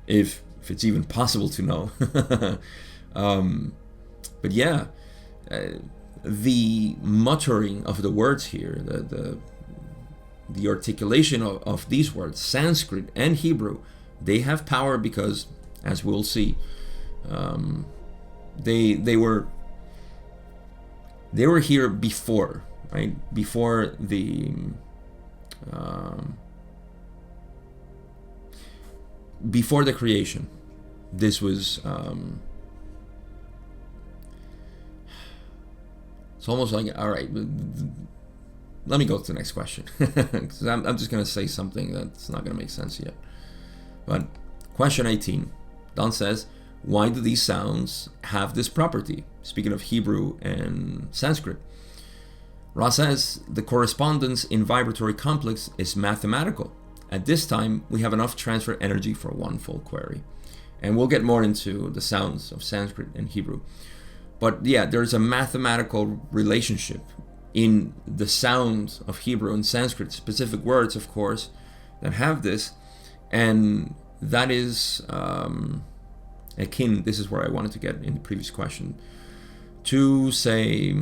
if it's even possible to know. But yeah, the muttering of the words here, the articulation of these words, Sanskrit and Hebrew, they have power because, as we'll see, they were here before, right? Before the creation. This was it's almost like, all right, let me go to the next question, because I'm just going to say something that's not going to make sense yet. But question 18, Don says, why do these sounds have this property? Speaking of Hebrew and Sanskrit, Ra says the correspondence in vibratory complex is mathematical. At this time, we have enough transfer energy for one full query. And we'll get more into the sounds of Sanskrit and Hebrew. But yeah, there's a mathematical relationship in the sound of Hebrew and Sanskrit, specific words, of course, that have this. And that is akin, this is where I wanted to get in the previous question, to say,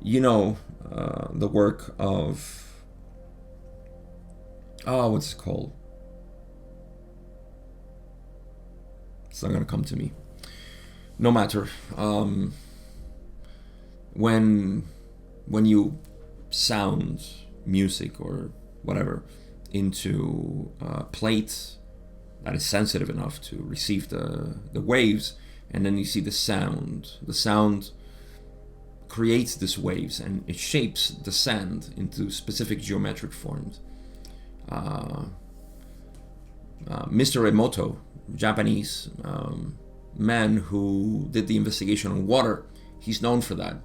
the work of, what's it called? It's not going to come to me. No matter. When you sound music or whatever into a plate that is sensitive enough to receive the waves, and then you see the sound creates these waves and it shapes the sand into specific geometric forms. Mr. Emoto, Japanese man who did the investigation on water, he's known for that.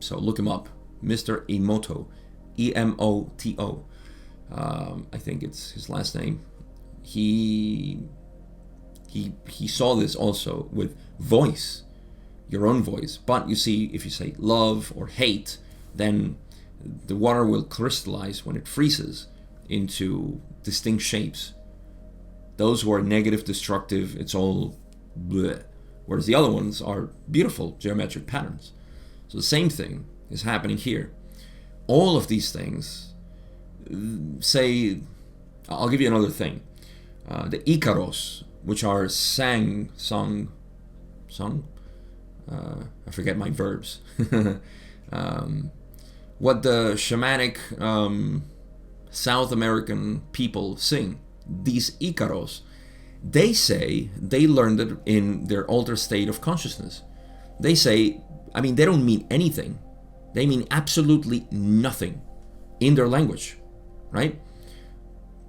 So look him up, Mr. Emoto, E-M-O-T-O. I think it's his last name. He saw this also with voice, your own voice. But you see, if you say love or hate, then the water will crystallize when it freezes into distinct shapes. Those who are negative, destructive, it's all bleh. Whereas the other ones are beautiful geometric patterns. So the same thing is happening here. All of these things, say, I'll give you another thing. The Icaros, which are sung, I forget my verbs, what the shamanic South American people sing, these Icaros, they say they learned it in their altered state of consciousness. They say, I mean, they don't mean anything. They mean absolutely nothing in their language, right?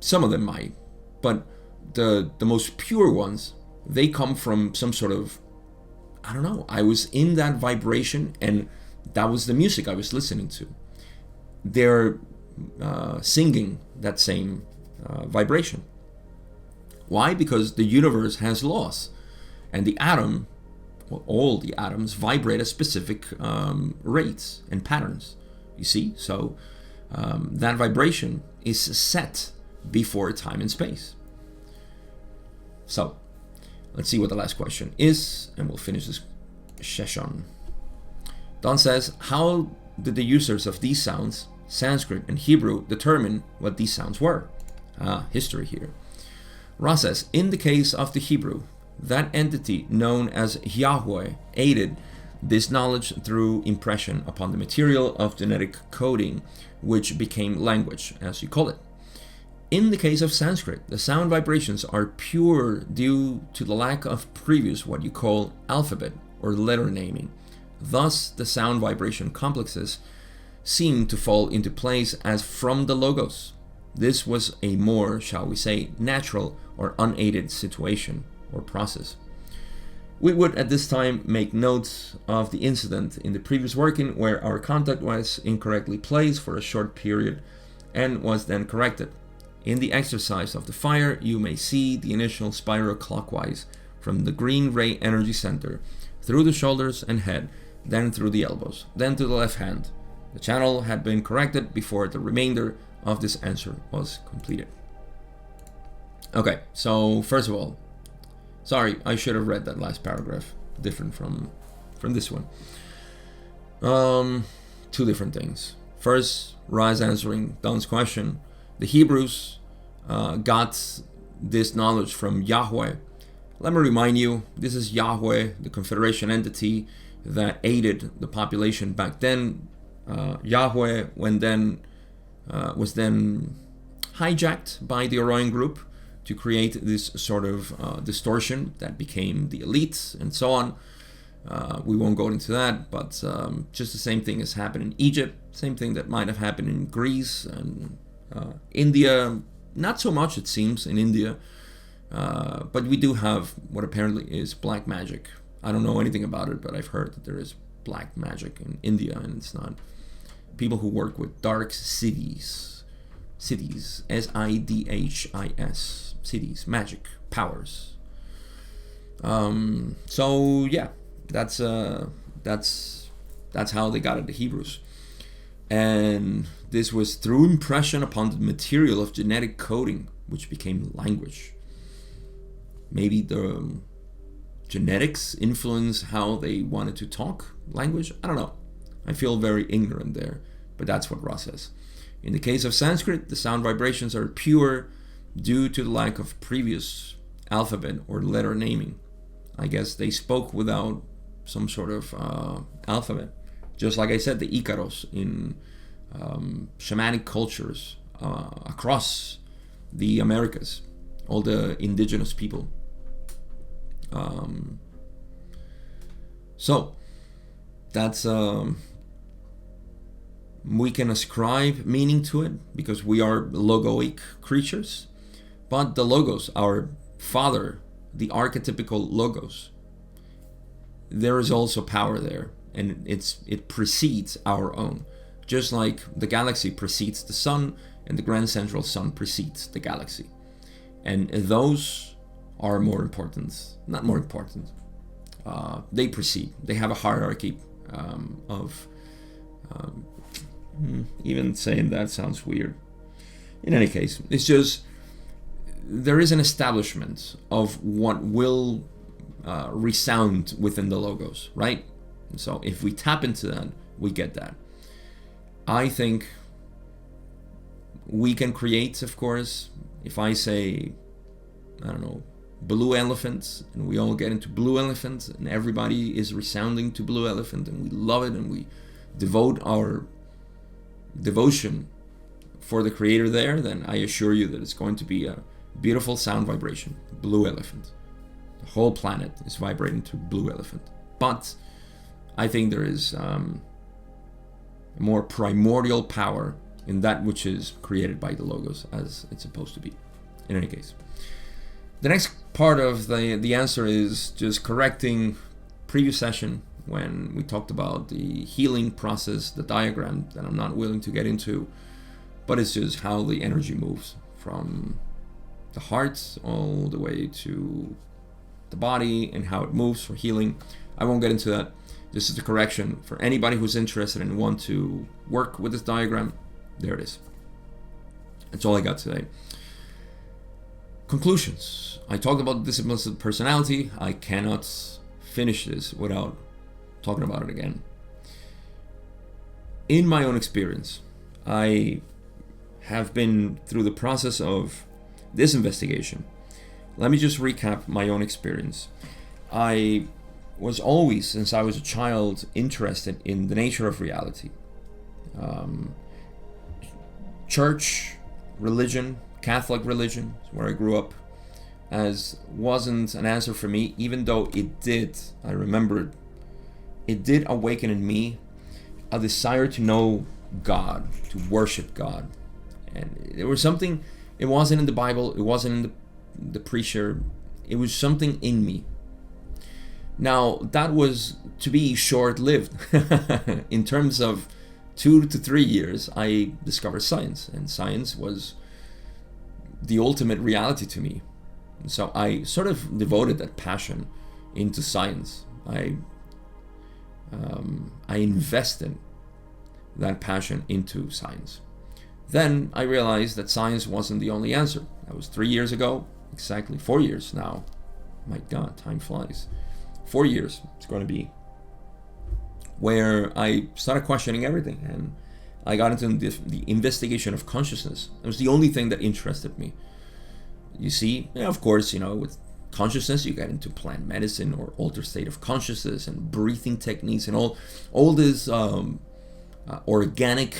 Some of them might, but the most pure ones, they come from some sort of, I don't know, I was in that vibration and that was the music I was listening to. They're singing that same vibration. Why? Because the universe has laws, and the atom, well, all the atoms vibrate at specific rates and patterns. You see? So that vibration is set before time and space. So let's see what the last question is, and we'll finish this session. Don says, how did the users of these sounds, Sanskrit and Hebrew, determine what these sounds were? History here. Ross says, in the case of the Hebrew, that entity known as Yahweh aided this knowledge through impression upon the material of genetic coding, which became language, as you call it. In the case of Sanskrit, the sound vibrations are pure due to the lack of previous what you call alphabet or letter naming. Thus, the sound vibration complexes seem to fall into place as from the logos. This was a more, shall we say, natural or unaided situation or process. We would at this time make notes of the incident in the previous working where our contact was incorrectly placed for a short period and was then corrected. In the exercise of the fire, you may see the initial spiral clockwise from the green ray energy center through the shoulders and head, then through the elbows, then to the left hand. The channel had been corrected before the remainder of this answer was completed. Okay, so first of all, sorry, I should have read that last paragraph different from this one. Two different things. First, Raz answering Don's question. The Hebrews got this knowledge from Yahweh. Let me remind you, this is Yahweh, the confederation entity that aided the population back then. Yahweh was then hijacked by the Orion group to create this sort of distortion that became the elites and so on. We won't go into that, but just the same thing has happened in Egypt, same thing that might have happened in Greece and India. Not so much, it seems, in India, but we do have what apparently is black magic. I don't know anything about it, but I've heard that there is black magic in India, and it's not people who work with dark cities, S-I-D-H-I-S, cities, magic, powers. So yeah, that's how they got it, the Hebrews. And this was through impression upon the material of genetic coding, which became language. Maybe the genetics influence how they wanted to talk language. I don't know. I feel very ignorant there, but that's what Ross says. In the case of Sanskrit, the sound vibrations are pure due to the lack of previous alphabet or letter naming. I guess they spoke without some sort of alphabet. Just like I said, the Icaros in shamanic cultures across the Americas, all the indigenous people. So that's we can ascribe meaning to it because we are logoic creatures, but the logos, our father, the archetypical logos, there is also power there, and it precedes our own, just like the galaxy precedes the sun and the grand central sun precedes the galaxy, and those are more important, not more important, they precede, they have a hierarchy of even saying that sounds weird. In any case, it's just there is an establishment of what will resound within the logos, right? So if we tap into that, we get that. I think we can create, of course, if I say, I don't know, blue elephant, and we all get into blue elephant, and everybody is resounding to blue elephant, and we love it, and we devote our devotion for the creator there, then I assure you that it's going to be a beautiful sound vibration. Blue elephant. The whole planet is vibrating to blue elephant. But I think there is a more primordial power in that which is created by the logos, as it's supposed to be. In any case, the next part of the answer is just correcting previous session when we talked about the healing process, the diagram that I'm not willing to get into, but it's just how the energy moves from the heart all the way to the body and how it moves for healing. I won't get into that. This is the correction for anybody who's interested and want to work with this diagram. There it is. That's all I got today. Conclusions. I talked about disciplines of personality. I cannot finish this without talking about it again. In my own experience, I have been through the process of this investigation. Let me just recap my own experience. I was always, since I was a child, interested in the nature of reality. Church, religion, Catholic religion, where I grew up, as wasn't an answer for me, even though it did, I remembered, it did awaken in me a desire to know God, to worship God. And there was something, it wasn't in the Bible, it wasn't in the preacher, it was something in me. Now, that was to be short-lived. In terms of 2 to 3 years, I discovered science, and science was the ultimate reality to me. So I sort of devoted that passion into science. I invested that passion into science. Then I realized that science wasn't the only answer. That was 3 years ago, exactly 4 years now. My God, time flies. 4 years it's going to be, where I started questioning everything, and I got into the investigation of consciousness. It was the only thing that interested me. You see, of course, with consciousness, you get into plant medicine or altered state of consciousness and breathing techniques and all this organic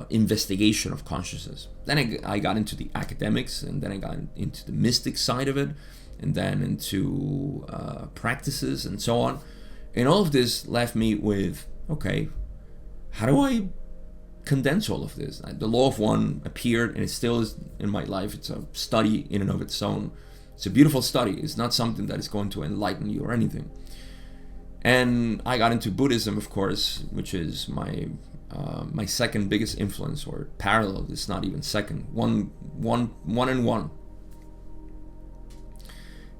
investigation of consciousness. Then I got into the academics, and then I got into the mystic side of it, and then into practices and so on. And all of this left me with, okay, how do I condense all of this? The law of one appeared, and it still is in my life. It's a study in and of its own. It's a beautiful study. It's not something that is going to enlighten you or anything. And I got into Buddhism, of course, which is my second biggest influence, or parallel. It's not even second. One and one.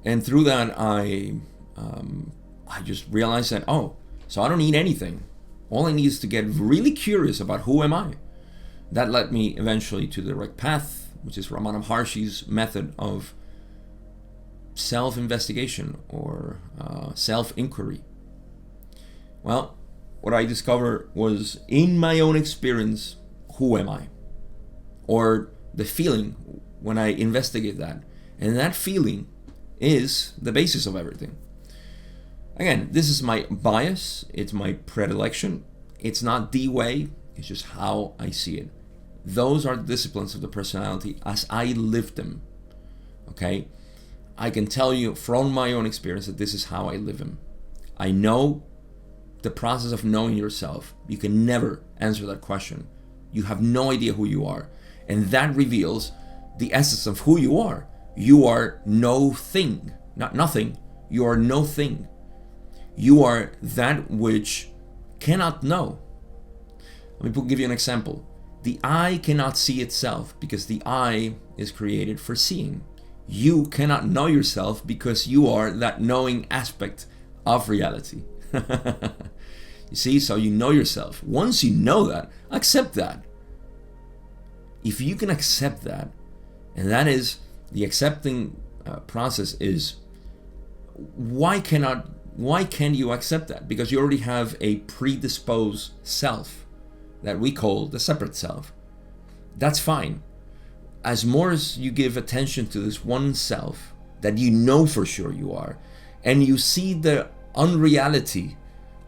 And through that, I just realized that, so I don't need anything. All I need is to get really curious about who am I. That led me eventually to the direct path, which is Ramana Maharshi's method of self-investigation or self-inquiry. Well, what I discovered was, in my own experience, who am I? Or the feeling when I investigate that. And that feeling is the basis of everything. Again, this is my bias, it's my predilection. It's not the way, it's just how I see it. Those are the disciplines of the personality as I live them. Okay? I can tell you from my own experience that this is how I live them. I know the process of knowing yourself. You can never answer that question. You have no idea who you are. And that reveals the essence of who you are. You are no thing, not nothing. You are no thing. You are that which cannot know. Let me give you an example. The eye cannot see itself because the eye is created for seeing. You cannot know yourself because you are that knowing aspect of reality. You see, so you know yourself. Once you know that, accept that. If you can accept that, and that is the accepting process, is why can't you accept that? Because you already have a predisposed self that we call the separate self. That's fine. As more as you give attention to this one self that you know for sure you are, and you see the unreality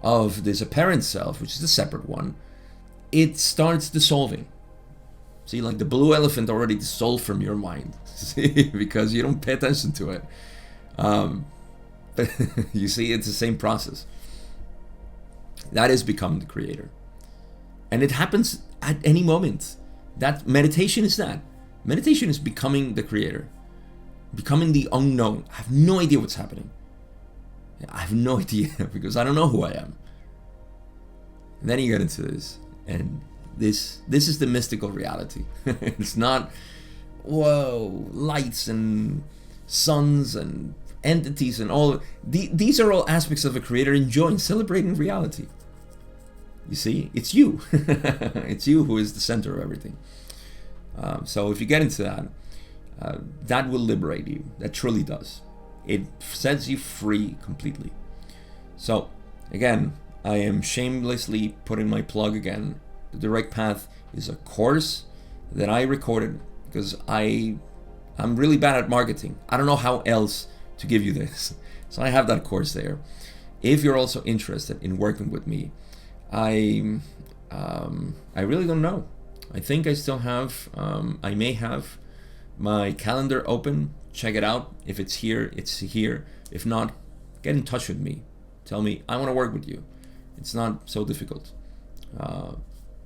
of this apparent self, which is the separate one, it starts dissolving. See, like the blue elephant already dissolved from your mind. See, because you don't pay attention to it. But you see, it's the same process. That is becoming the creator. And it happens at any moment. That meditation is that. Meditation is becoming the creator. Becoming the unknown. I have no idea what's happening. I have no idea because I don't know who I am. And then you get into this, and this is the mystical reality. It's not, whoa, lights and suns and entities and all. These are all aspects of a creator enjoying, celebrating reality. You see, it's you. It's you who is the center of everything. So if you get into that, that will liberate you. That truly does. It sets you free completely. So again, I am shamelessly putting my plug again. The Direct Path is a course that I recorded because I'm really bad at marketing. I don't know how else to give you this. So I have that course there. If you're also interested in working with me, I really don't know. I think I still have, I may have my calendar open. Check it out. If it's here, it's here. If not, get in touch with me. Tell me, I want to work with you. It's not so difficult.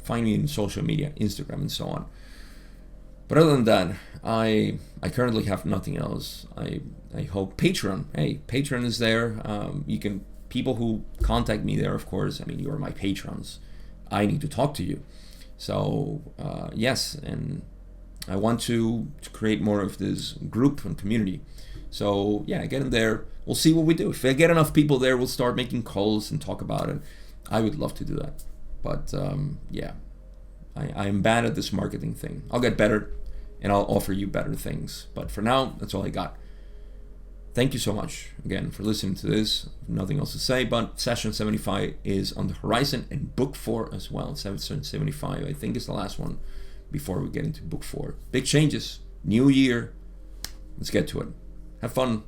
Find me in social media, Instagram and so on. But other than that, I currently have nothing else. I hope Patreon. Hey, Patreon is there. You can, people who contact me there, of course, I mean, you're my patrons. I need to talk to you. So yes, and I want to create more of this group and community. So yeah, get in there. We'll see what we do. If I get enough people there, we'll start making calls and talk about it. I would love to do that. But yeah, I'm bad at this marketing thing. I'll get better and I'll offer you better things. But for now, that's all I got. Thank you so much again for listening to this. Nothing else to say, but session 75 is on the horizon, and book 4 as well. Session 75, I think, is the last one before we get into book 4. Big changes, new year. Let's get to it. Have fun,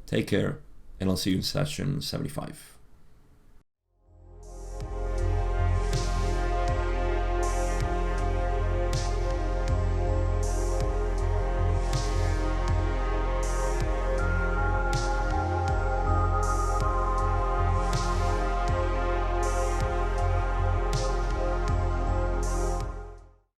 take care, and I'll see you in session 75.